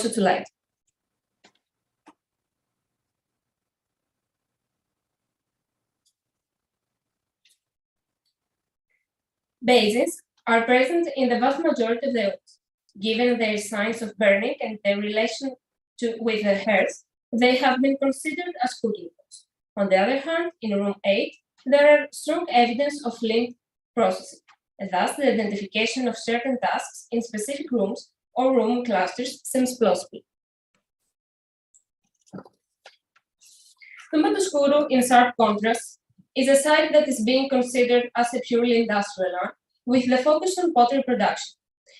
to light. Basins are present in the vast majority of the rooms. Given their signs of burning and their relation with the hearths, they have been considered as cooking pots. On the other hand, in room 8, there are strong evidence of lint processing, and thus the identification of certain tasks in specific rooms or room clusters seems plausible. Tumba do Escuro, in sharp contrast, is a site that is being considered as a purely industrial one, with the focus on pottery production.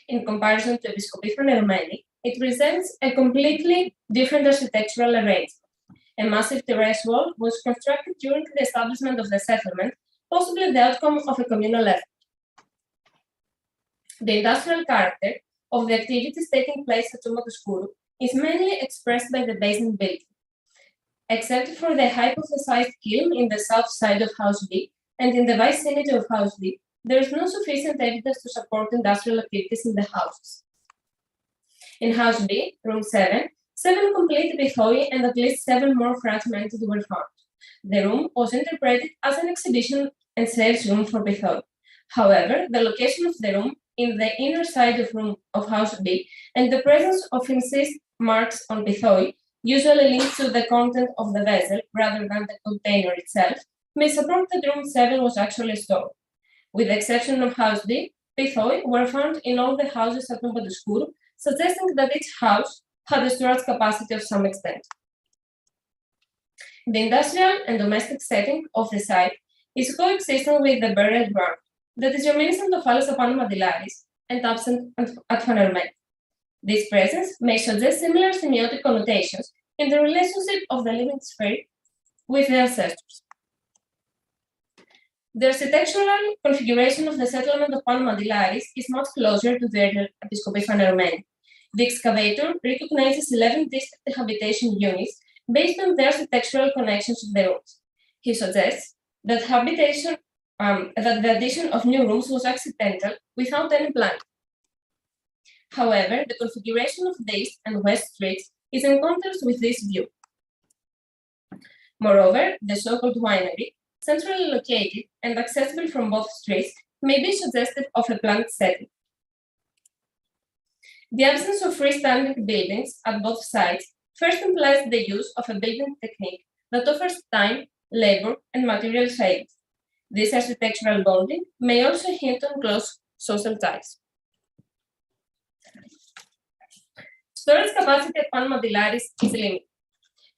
In comparison to Episkopi Faneroμένη, it presents a completely different architectural arrangement. A massive terrace wall was constructed during the establishment of the settlement, possibly the outcome of a communal effort. The industrial character of the activities taking place at Tumba do Escuro is mainly expressed by the basement building. Except for the hypothesized kiln in the south side of House B and in the vicinity of House D, there is no sufficient evidence to support industrial activities in the houses. In House B, room 7, 7 complete pithoi and at least 7 more fragmented were found. The room was interpreted as an exhibition and sales room for pithoi. However, the location of the room in the inner side of House B and the presence of incisive marks on pithoi, usually linked to the content of the vessel rather than the container itself, may support that room 7 was actually stored. With the exception of House D, pithoi were found in all the houses at Tumba do Escuro, suggesting that each house had a storage capacity of some extent. The industrial and domestic setting of the site is coexistent with the burial ground that is reminiscent of Allos Apano Mandilaris and absent at Faneroμένη. This presence may suggest similar semiotic connotations in the relationship of the living sphere with the ancestors. The architectural configuration of the settlement of Pano Mandilaris is much closer to the Episkopi Faneroμένη. The excavator recognizes 11 distinct habitation units based on the architectural connections of the rooms. He suggests that the addition of new rooms was accidental without any plan. However, the configuration of the east and west streets is in contrast with this view. Moreover, the so-called winery, centrally located and accessible from both streets, may be suggestive of a planned setting. The absence of freestanding buildings at both sides first implies the use of a building technique that offers time, labor, and material savings. This architectural bonding may also hint on close social ties. Storage capacity at Pan Modilaris is limited.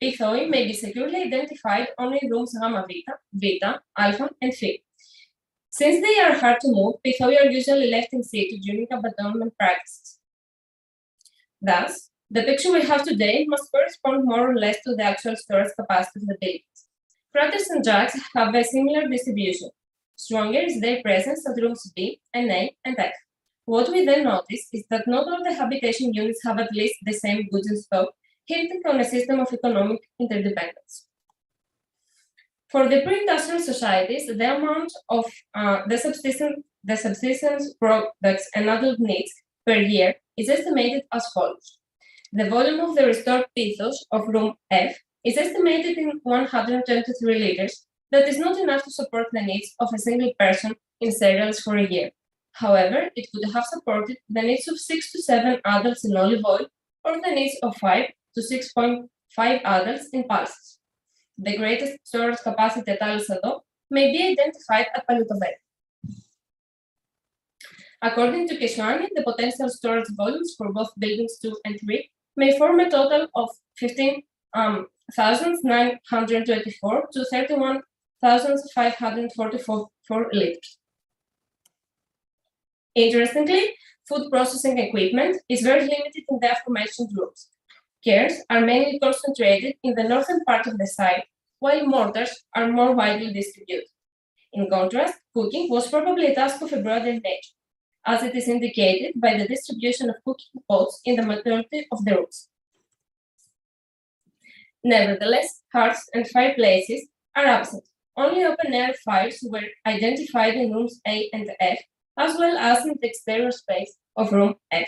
Pithoi may be securely identified only in rooms Gamma Vita, Vita, Alpha, and Phi. Since they are hard to move, Pithoi are usually left in situ during abandonment practices. Thus, the picture we have today must correspond more or less to the actual storage capacity of the buildings. Craters and jacks have a similar distribution. Stronger is their presence at rooms B and A and F. What we then notice is that not all the habitation units have at least the same goods in stock, hinting on a system of economic interdependence. For the pre-industrial societies, the amount of the subsistence products and adult needs per year is estimated as follows. The volume of the restored pithos of room F is estimated in 123 liters. That is not enough to support the needs of a single person in cereals for a year. However, it could have supported the needs of 6 to 7 adults in olive oil or the needs of 5 to 6.5 adults in pulses. The greatest storage capacity at Al-Sado may be identified at Palitovet. According to Keswani, the potential storage volumes for both buildings 2 and 3 may form a total of 15,924 to 31,544 liters. Interestingly, food processing equipment is very limited in the aforementioned rooms. Cairns are mainly concentrated in the northern part of the site, while mortars are more widely distributed. In contrast, cooking was probably a task of a broader nature, as it is indicated by the distribution of cooking pots in the majority of the rooms. Nevertheless, hearths and fireplaces are absent. Only open-air fires were identified in rooms A and F, as well as in the exterior space of room F.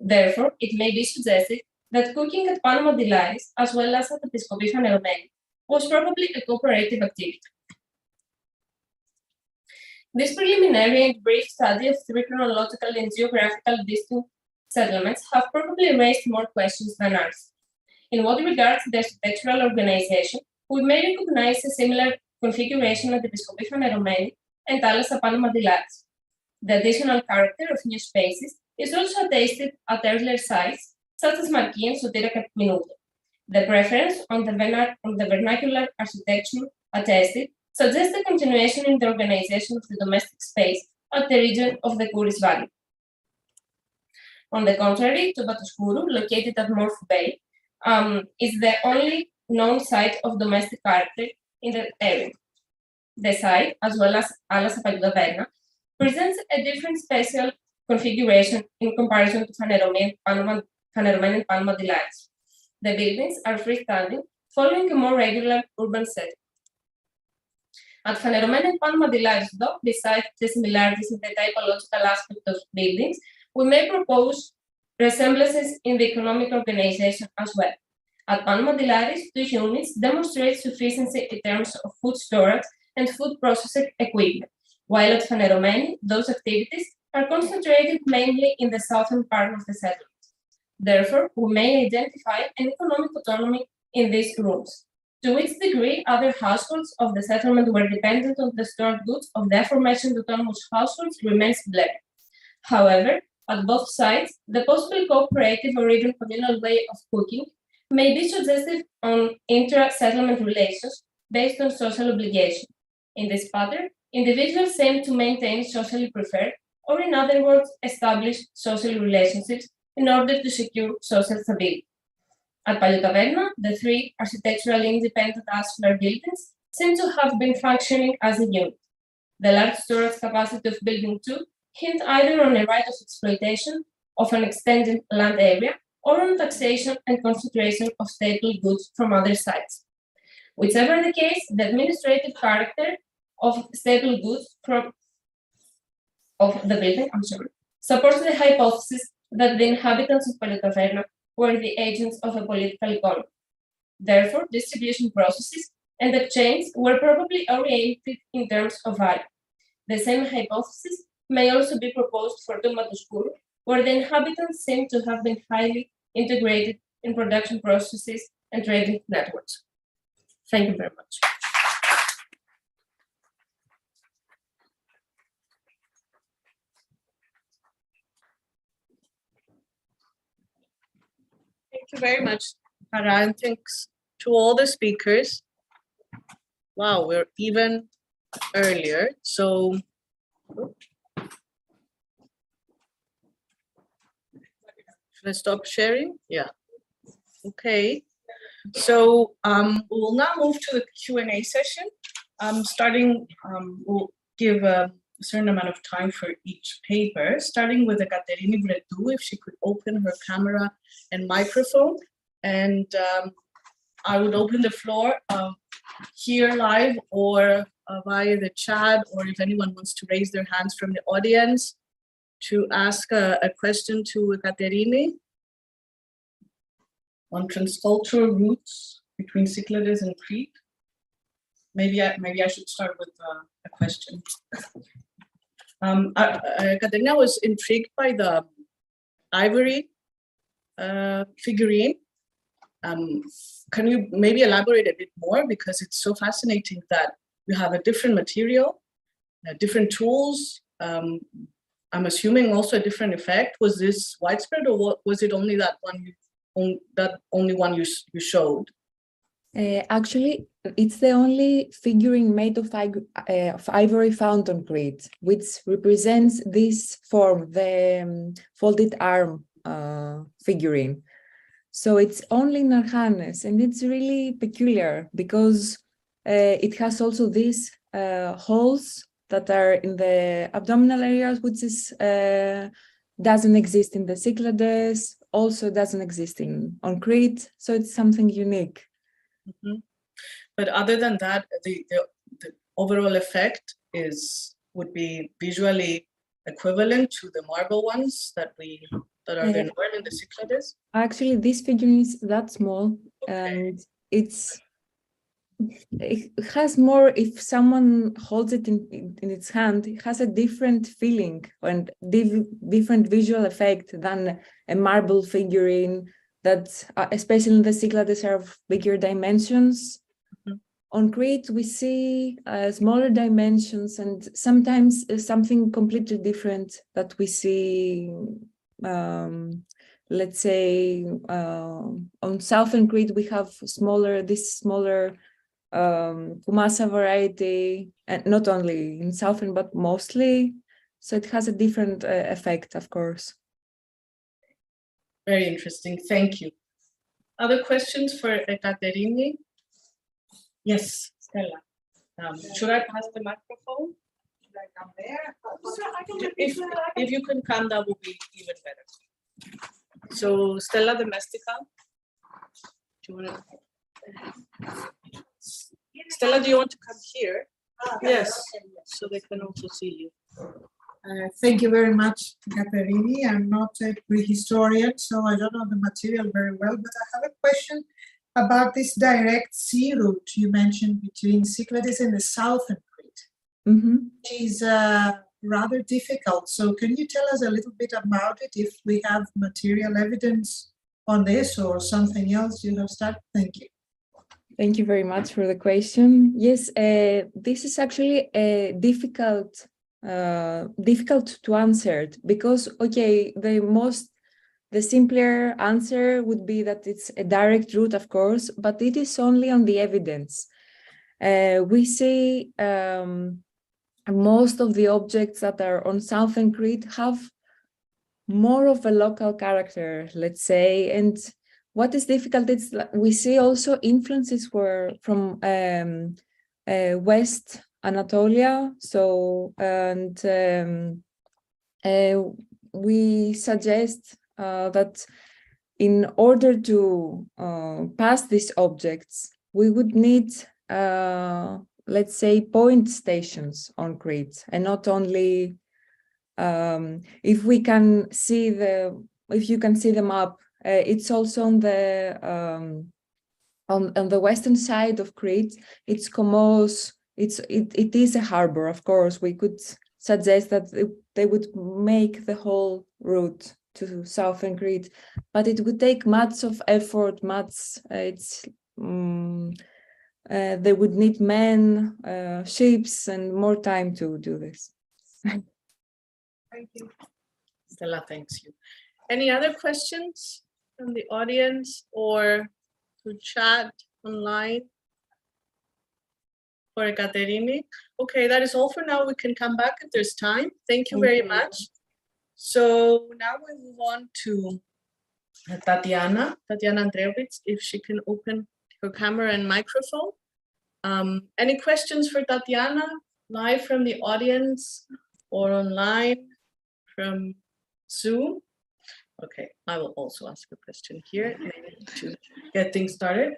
Therefore, it may be suggested that cooking at Pan Modilaris, as well as at Episkopi Faneromeni, was probably a cooperative activity. This preliminary and brief study of 3 chronological and geographical distinct settlements have probably raised more questions than answers. In what regards their architectural organization, we may recognize a similar configuration at Episkopi Faneromeni and Talas at Pan Modilaris. The additional character of new spaces is also attested at earlier sites, such as Marki and Sotira Kapiminuto. The preference on the vernacular architecture attested suggests a continuation in the organization of the domestic space at the region of the Kouris Valley. On the contrary, Tobatoskuru, located at Morph Bay, is the only known site of domestic character in the area. The site, as well as Alas Apalitoverna, presents a different spatial configuration in comparison to Faneromeni and Pan Modilaris. The buildings are freestanding, following a more regular urban setting. At Faneromeni and Pan Modilaris, though, besides the similarities in the typological aspect of buildings, we may propose resemblances in the economic organization as well. At Pan Modilaris, 2 units demonstrate sufficiency in terms of food storage and food processing equipment, while at Faneromeni, those activities are concentrated mainly in the southern part of the settlement. Therefore, we may identify an economic autonomy in these rooms. To which degree other households of the settlement were dependent on the stored goods of the aforementioned autonomous households remains blurred. However, at both sides, the possible cooperative or even communal way of cooking may be suggestive on intra-settlement relations based on social obligation. In this pattern, individuals aim to maintain socially preferred, or in other words, establish social relationships in order to secure social stability. At Palitoverna, the 3 architecturally independent asphalt buildings seem to have been functioning as a unit. The large storage capacity of building 2 hint either on a right of exploitation of an extended land area or on taxation and concentration of staple goods from other sites. Whichever the case, the administrative character of staple goods of the building, supports the hypothesis that the inhabitants of Palitoverna were the agents of a political economy. Therefore, distribution processes and exchange were probably oriented in terms of value. The same hypothesis may also be proposed for Tomatoscouro, where the inhabitants seem to have been highly integrated in production processes and trading networks. Thank you very much. Thank you very much, Hara, and thanks to all the speakers. Wow, we're even earlier. So should I stop sharing? Yeah. Okay. So we'll now move to the Q&A session. We'll give a certain amount of time for each paper, starting with Ekaterini Vretou, if she could open her camera and microphone. And I would open the floor here live or via the chat, or if anyone wants to raise their hands from the audience to ask a question to Ekaterini on transcultural roots between Cyclades and Crete. Maybe I should start with a question. Katerina was intrigued by the ivory figurine. Can you maybe elaborate a bit more, because it's so fascinating that you have a different material, different tools. I'm assuming also a different effect. Was this widespread, or was it only that one you showed? Actually, it's the only figurine made of ivory found on Crete, which represents this form, the folded arm figurine. So it's only in Archanes, and it's really peculiar because it has also these holes that are in the abdominal areas, which is doesn't exist in the Cyclades, also doesn't exist on Crete. So it's something unique. Mm-hmm. But other than that, the overall effect would be visually equivalent to the marble ones that are there in the Cyclades? Actually, this figurine is that small, okay. And it has more, if someone holds it in its hand, it has a different feeling and different visual effect than a marble figurine that, especially in the Cyclades, are of bigger dimensions. Mm-hmm. On Crete, we see smaller dimensions and sometimes something completely different that we see, let's say, on southern Crete, we have this smaller Kumasa variety, and not only in southern, but mostly. So it has a different effect, of course. Very interesting. Thank you. Other questions for Ekaterini? Yes, Stella. Should I pass the microphone? Should I come there? If you can come, that would be even better. So, Stella Domestica. Stella, do you want to come here? Yes, so they can also see you. Thank you very much, Ekaterini. I'm not a prehistorian, so I don't know the material very well, but I have a question about this direct sea route you mentioned between Cyclades and the southern Crete. Mm-hmm. Which is rather difficult. So can you tell us a little bit about it, if we have material evidence on this or something else you have started? Thank you. Thank you very much for the question. Yes, this is actually difficult to answer, because, okay, the simpler answer would be that it's a direct route, of course, but it is only on the evidence. We see most of the objects that are on southern Crete have more of a local character, let's say, and what is difficult is we see also influences from West Anatolia. So, and we suggest that in order to pass these objects, we would need, let's say, point stations on Crete, and not only if you can see the map It's also on the western side of Crete. It's Komos. It is a harbor, of course. We could suggest that they would make the whole route to southern Crete, but it would take much of effort. They would need men, ships, and more time to do this. Thank you. Stella, thanks you. Any other questions from the audience or through chat online for Ekaterini? Okay, that is all for now. We can come back if there's time. Thank you very much. So now we move on to Tatiana Andreevich, if she can open her camera and microphone. Any questions for Tatiana, live from the audience or online from Zoom? Okay, I will also ask a question here to get things started.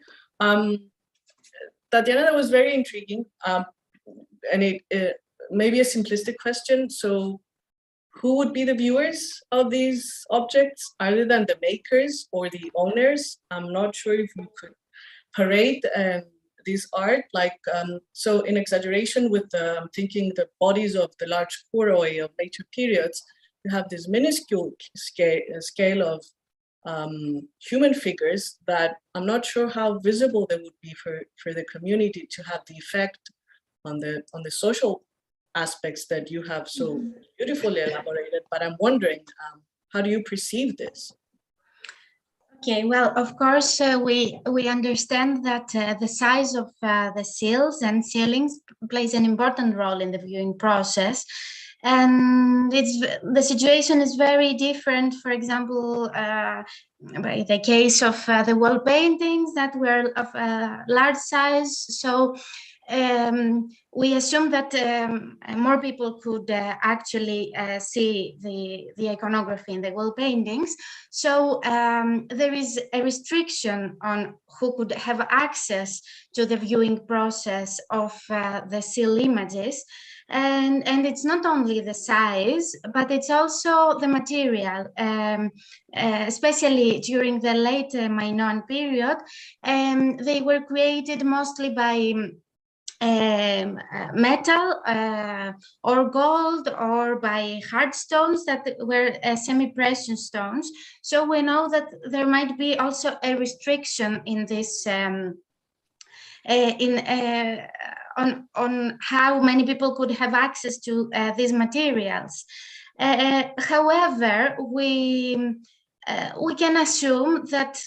Tatiana, that was very intriguing, and it may be a simplistic question. So who would be the viewers of these objects other than the makers or the owners? I'm not sure if you could parade this art, like, so in exaggeration with I'm thinking the bodies of the large kuroi of later periods, you have this minuscule scale of human figures that I'm not sure how visible they would be for the community to have the effect on the social aspects that you have so beautifully elaborated. But I'm wondering, how do you perceive this? Okay, well, of course, we understand that the size of the seals and ceilings plays an important role in the viewing process. And the situation is very different, for example, by the case of the wall paintings that were of large size. So we assume that more people could actually see the iconography in the wall paintings. So there is a restriction on who could have access to the viewing process of the seal images. And it's not only the size, but it's also the material, especially during the late Minoan period. They were created mostly by metal or gold, or by hard stones that were semi-precious stones. So we know that there might be also a restriction in this on how many people could have access to these materials. However, we can assume that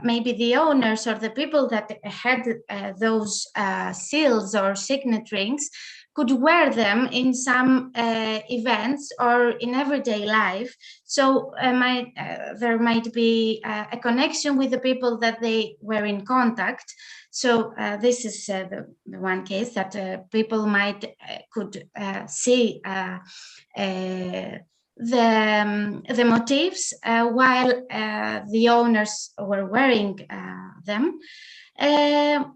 maybe the owners or the people that had those seals or signet rings could wear them in some events or in everyday life. So there might be a connection with the people that they were in contact. So this is the one case that people could see the motifs while the owners were wearing them.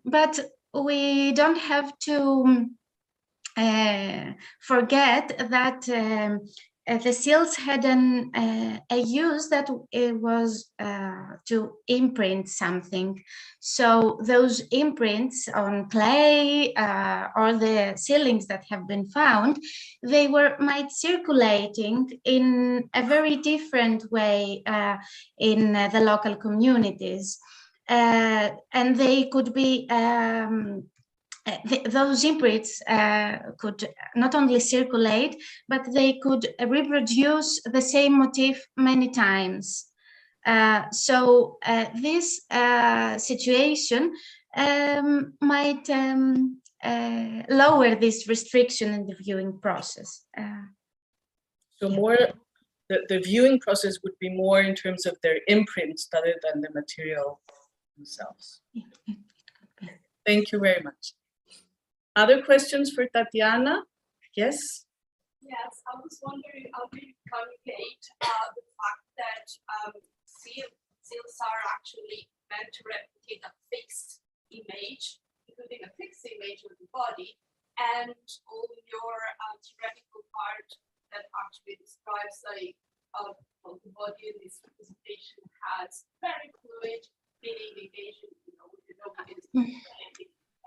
But we don't have to forget that the seals had a use that it was to imprint something. So those imprints on clay or the sealings that have been found, they might circulating in a very different way in the local communities. And they could be those imprints could not only circulate, but they could reproduce the same motif many times. So this situation might lower this restriction in the viewing process. So more, the viewing process would be more in terms of their imprints rather than the material themselves. Thank you very much. Other questions for Tatiana? Yes? Yes, I was wondering how do you communicate the fact that seals are actually meant to replicate a fixed image, including a fixed image of the body, and all your theoretical part that actually describes a of the body in this representation has very fluid, meaning engaging, with the nobody's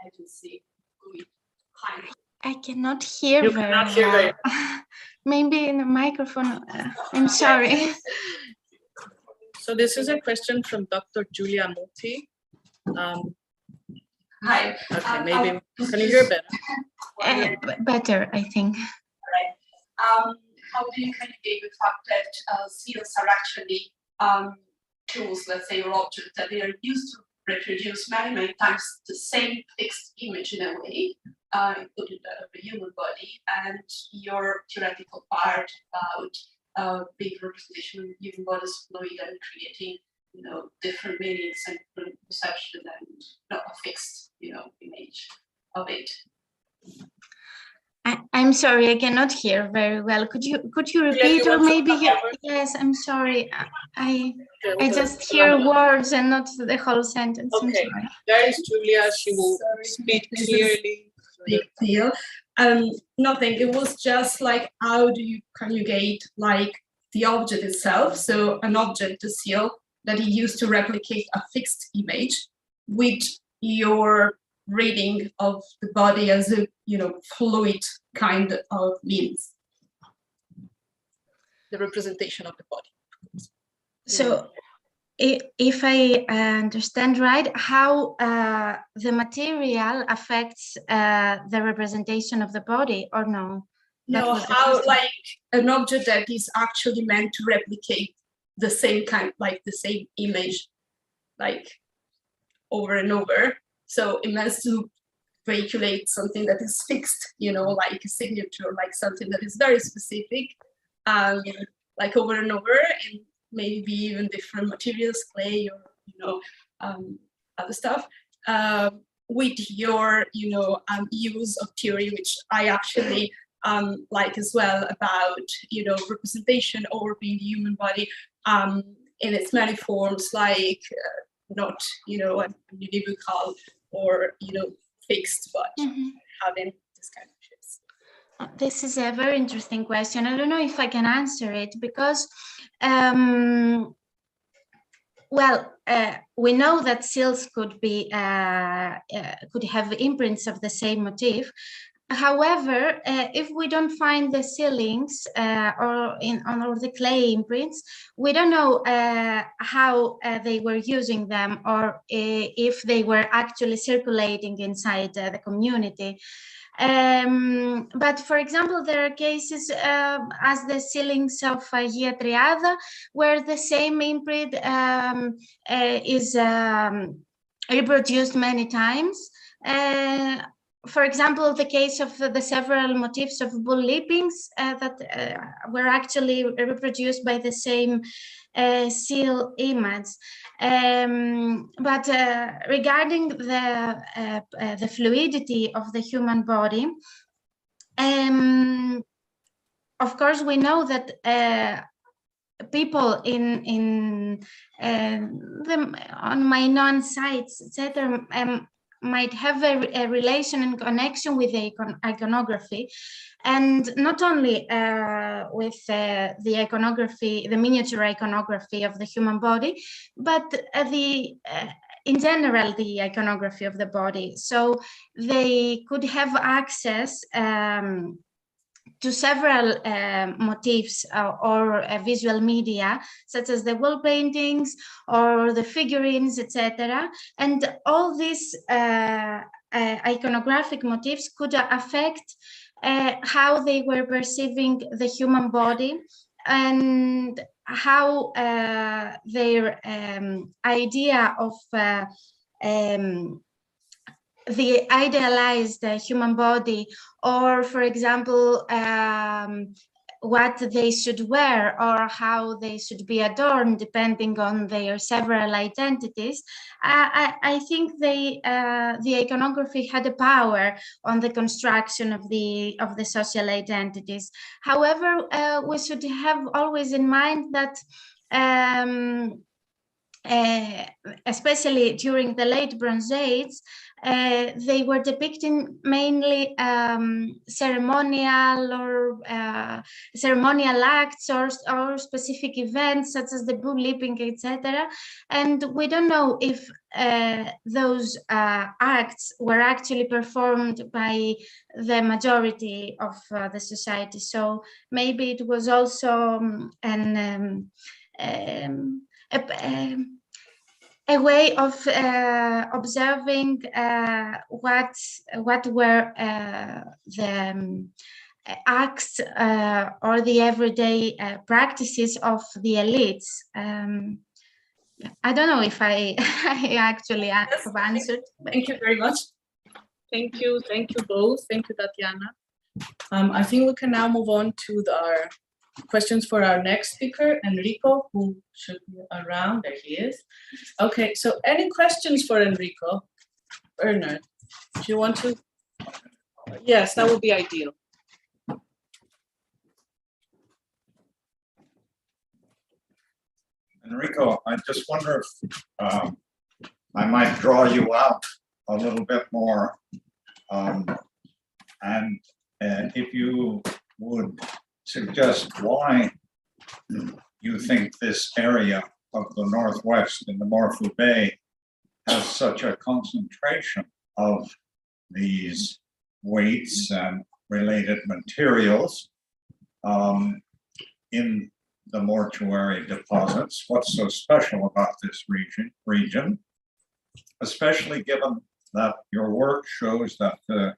agency, fluid kind of. I cannot hear You very cannot hear well. very Maybe in the microphone. I'm sorry. So this is a question from Dr. Giulia Muti. Hi. Okay, maybe, can you hear better? Better, I think. How do you communicate the fact that seals are actually tools, let's say, or objects that they are used to reproduce many times the same fixed image in a way, including that of the human body, and your theoretical part about big representation of human bodies fluid and creating, different meanings and perception and not a fixed, image of it. I'm sorry, I cannot hear very well. Could you repeat, or maybe yes, I'm sorry. I just hear words and not the whole sentence. Okay, there is Julia. She will speak clearly. Big deal. Nothing. It was just like, how do you conjugate like the object itself? So an object, a seal, that you use to replicate a fixed image with your reading of the body as a fluid kind of means. The representation of the body. So if I understand right, how the material affects the representation of the body, or no? No, how like an object that is actually meant to replicate the same kind, like the same image, like over and over. So it meant to vehiculate something that is fixed, like a signature, like something that is very specific, like over and over, and maybe even different materials, clay or other stuff, with your use of theory, which I actually like as well, about representation over being the human body in its many forms, like not univocal or fixed, but having this kind of shapes. This is a very interesting question. I don't know if I can answer it, because we know that seals could have imprints of the same motif. However, if we don't find the sealings or the clay imprints, we don't know how they were using them, or if they were actually circulating inside the community. But for example, there are cases as the sealings of Agia Triada, where the same imprint is reproduced many times. For example, the case of the several motifs of bull leapings that were actually reproduced by the same seal image. But regarding the fluidity of the human body, of course, we know that people on my non-sites, etc., might have a relation and connection with the iconography, and not only with the iconography, the miniature iconography of the human body, but in general, the iconography of the body. So they could have access to several motifs or visual media, such as the wall paintings or the figurines, etc. And all these iconographic motifs could affect how they were perceiving the human body, and how their idea of the idealized human body, or for example, what they should wear or how they should be adorned, depending on their several identities. I think the iconography had a power on the construction of the social identities. However, we should have always in mind that especially during the late Bronze Age, they were depicting mainly ceremonial acts or specific events such as the bull leaping, etc. And we don't know if those acts were actually performed by the majority of the society. So maybe it was also a way of observing what were the acts or the everyday practices of the elites. I don't know if I actually have answered. Thank you very much. Thank you both. Thank you, Tatiana. I think we can now move on to our questions for our next speaker, Enrico, who should be around. There he is. Okay, so any questions for Enrico? Bernard, do you want to? Yes, that would be ideal. Enrico, I just wonder if I might draw you out a little bit more, and if you would suggest why you think this area of the Northwest in the Morpho Bay has such a concentration of these weights and related materials in the mortuary deposits. What's so special about this region, especially given that your work shows that the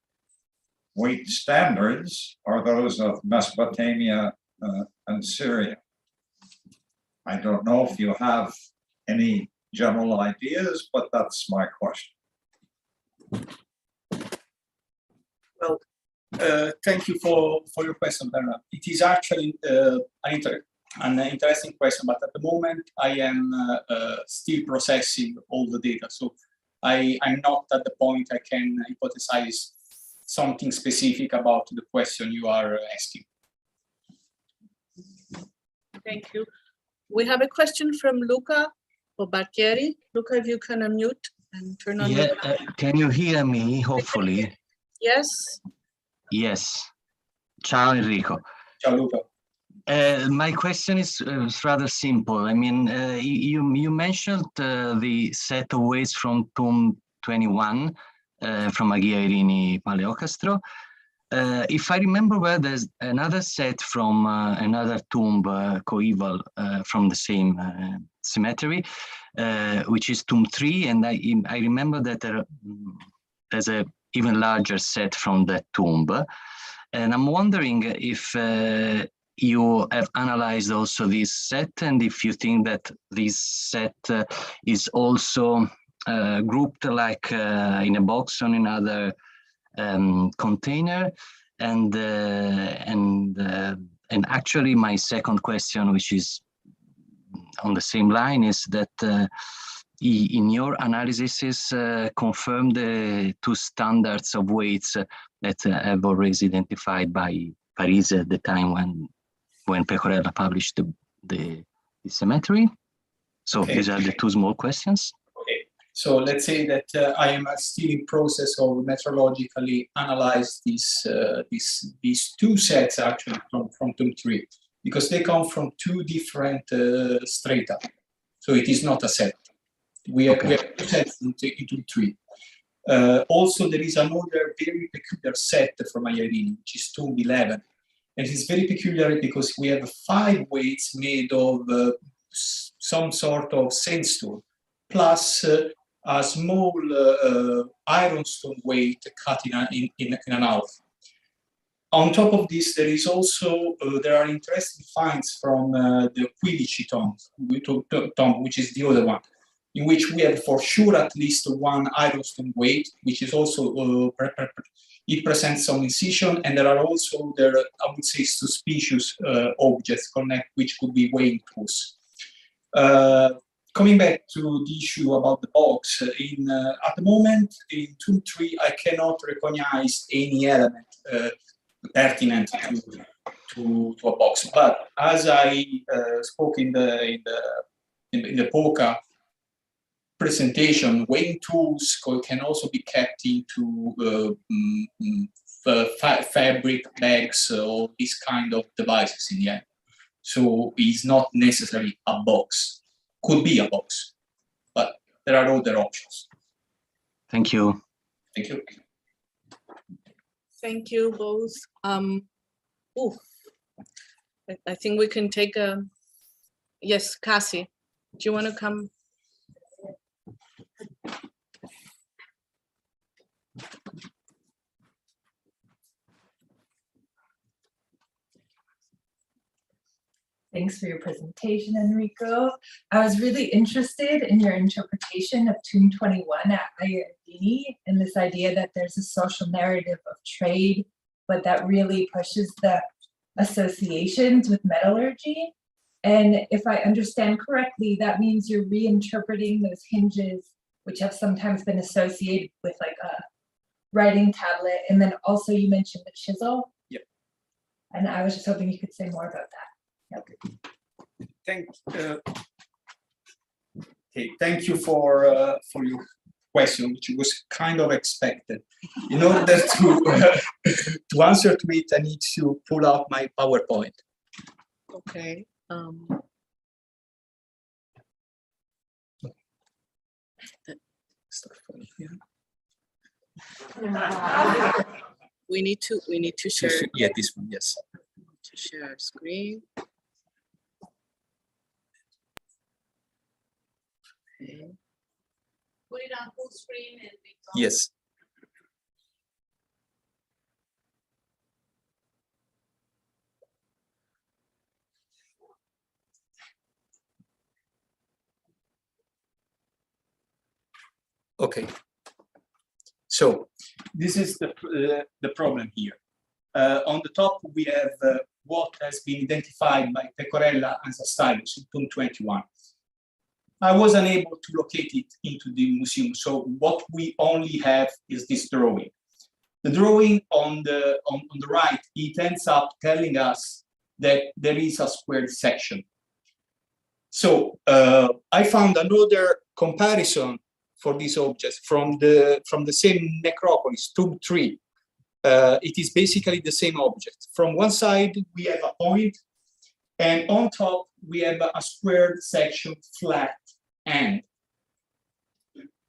weight standards are those of Mesopotamia and Syria. I don't know if you have any general ideas, but that's my question. Well, thank you for your question, Bernard. It is actually an interesting question, but at the moment I am still processing all the data. So I'm not at the point I can hypothesize something specific about the question you are asking. Thank you. We have a question from Luca Barchieri. Luca, if you can unmute and turn on your camera. Can you hear me, hopefully? Yes. Yes. Ciao, Enrico. Ciao, Luca. My question is rather simple. I mean, you mentioned the set of weights from tomb 21 from Agia Irini Paleocastro. If I remember well, there's another set from another tomb, coeval, from the same cemetery, which is tomb 3, and I remember that there's a even larger set from that tomb. And I'm wondering if you have analyzed also this set, and if you think that this set is also grouped like in a box on another container. And actually my second question, which is on the same line, is that in your analysis confirm the two standards of weights that have already identified by Paris at the time when Pecorella published the cemetery. So okay. These are the two small questions. Okay, so let's say that I am still in process of metrologically analyze these two sets actually from tomb 3, because they come from two different strata. So it is not a set. We have two sets in tomb 3. Also, there is another very peculiar set from Agia Irini, which is tomb 11. And it's very peculiar because we have 5 weights made of some sort of sandstone, plus a small ironstone weight cut in an half. On top of this, there is also there are interesting finds from the Quilici tomb, which is the other one, in which we have for sure at least one ironstone weight, which is also it presents some incision, and there are also I would say suspicious objects which could be weighing tools. Coming back to the issue about the box, at the moment in tomb 3 I cannot recognize any element pertinent to a box. But as I spoke in the POCA, presentation, weighing tools can also be kept into fabric bags or these kind of devices in the end. So it's not necessarily a box. Could be a box, but there are other options. Thank you. Thank you. Thank you both. I think we can take a, yes, Cassie, do you want to come? Thanks for your presentation, Enrico. I was really interested in your interpretation of Tomb 21 at Aiardini and this idea that there's a social narrative of trade, but that really pushes the associations with metallurgy. And if I understand correctly, that means you're reinterpreting those hinges, which have sometimes been associated with like a writing tablet. And then also you mentioned the chisel. Yep. And I was just hoping you could say more about that. Thank you for your question, which was kind of expected. In order to answer to it, I need to pull out my PowerPoint. Okay. We need to share. Yeah, this one, yes. To share screen. Okay. Put it on full screen and Yes. Okay. So this is the problem here. On the top, we have what has been identified by Pecorella as a stylus in Tomb 21. I was unable to locate it into the museum, so what we only have is this drawing. The drawing on the right, it ends up telling us that there is a squared section. So I found another comparison for these objects from the same necropolis, Tomb 3. It is basically the same object. From one side, we have a point, and on top, we have a squared section, flat end.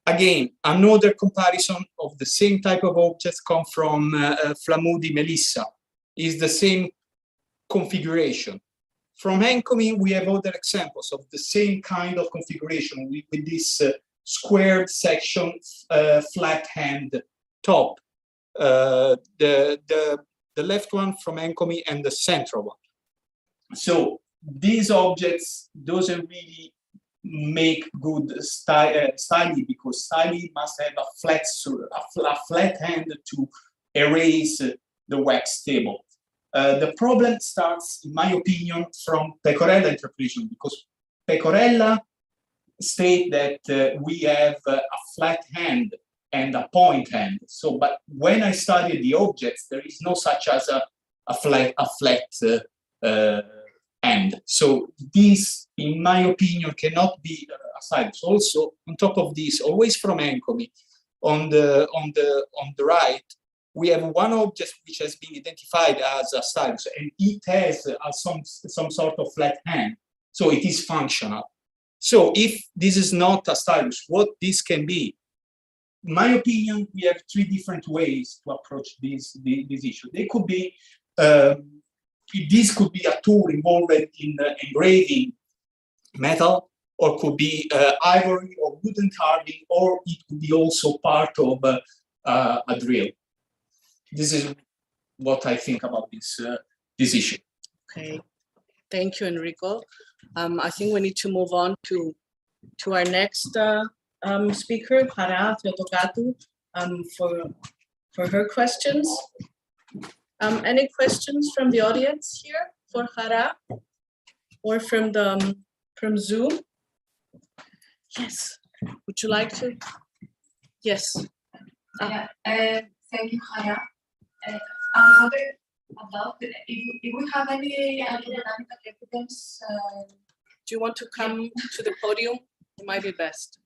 Again, another comparison of the same type of objects come from Flamudi Melissa. Is the same configuration. From Encomi, we have other examples of the same kind of configuration with this squared section, flat hand top. The left one from Encomi and the central one. So these objects doesn't really make good styling because styling must have a flat hand to erase the wax table. The problem starts, in my opinion, from Pecorella interpretation, because Pecorella state that we have a flat hand and a point hand. So, but when I study the objects, there is no such as a flat hand. So this, in my opinion, cannot be a stylus. Also, on top of this, always from Encomi, on the right, we have one object which has been identified as a stylus, and it has some sort of flat hand, so it is functional. So if this is not a stylus, what this can be? In my opinion, we have three different ways to approach this issue. They could be, this could be a tool involved in engraving metal, or could be ivory or wooden carving, or it could be also part of a drill. This is what I think about this issue. Okay, thank you, Enrico. I think we need to move on to our next speaker, Hara Theotokatu, for her questions. Any questions from the audience here for Hara, or from Zoom? Yes. Would you like to? Yes. Yeah. Thank you, Hara. I wonder about if we have any aerodynamic evidence. Do you want to come to the podium? It might be best.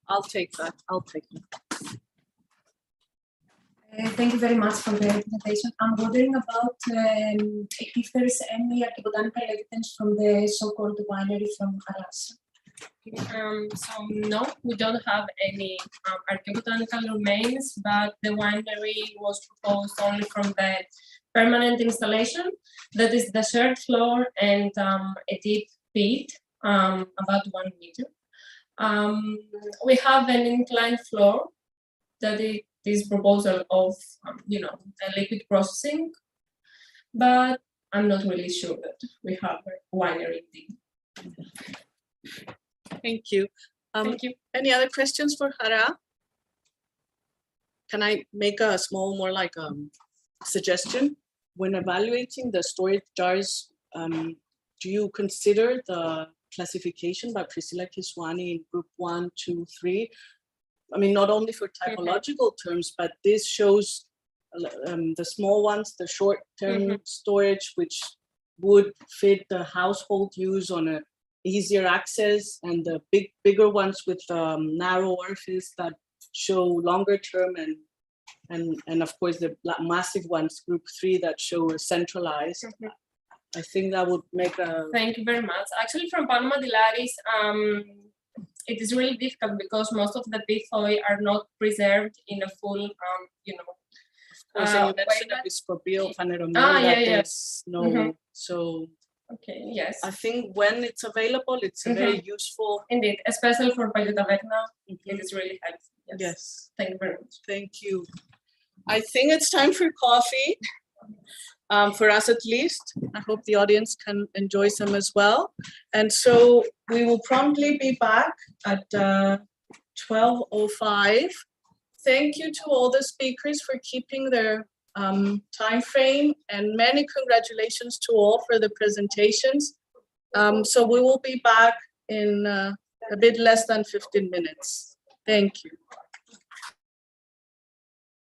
I'll take that. I'll take it. Thank you very much for the presentation. I'm wondering about if there is any archaeobotanical evidence from the so-called winery from Arras. So no, we don't have any archaeobotanical remains, but the winery was proposed only from the permanent installation, that is the shared floor and a deep pit, about 1 meter. We have an inclined floor that is proposal of a liquid processing, but I'm not really sure that we have a winery indeed. Thank you. Thank you. Any other questions for Hara? Can I make a small, more like suggestion? When evaluating the storage jars, do you consider the classification by Priscilla Kiswani in group 1, 2, 3? I mean, not only for typological terms, but this shows the small ones, the short-term storage, which would fit the household use on a easier access, and the bigger ones with narrow orifice that show longer term, and of course the massive ones, group 3, that show a centralized. I think that would make a. Thank you very much. Actually, from Panama Dilaris, it is really difficult because most of the pithoi are not preserved in a full, So you mentioned Episcopio Phaneromia, yeah. there's no, so. Okay, yes. I think when it's available, it's very useful. Indeed, especially for Paliotaverna, it is really helpful. Yes. Thank you very much. Thank you. I think it's time for coffee, for us at least. I hope the audience can enjoy some as well. And so we will promptly be back at 12:05. Thank you to all the speakers for keeping their time frame, and many congratulations to all for the presentations. So we will be back in a bit less than 15 minutes. Thank you.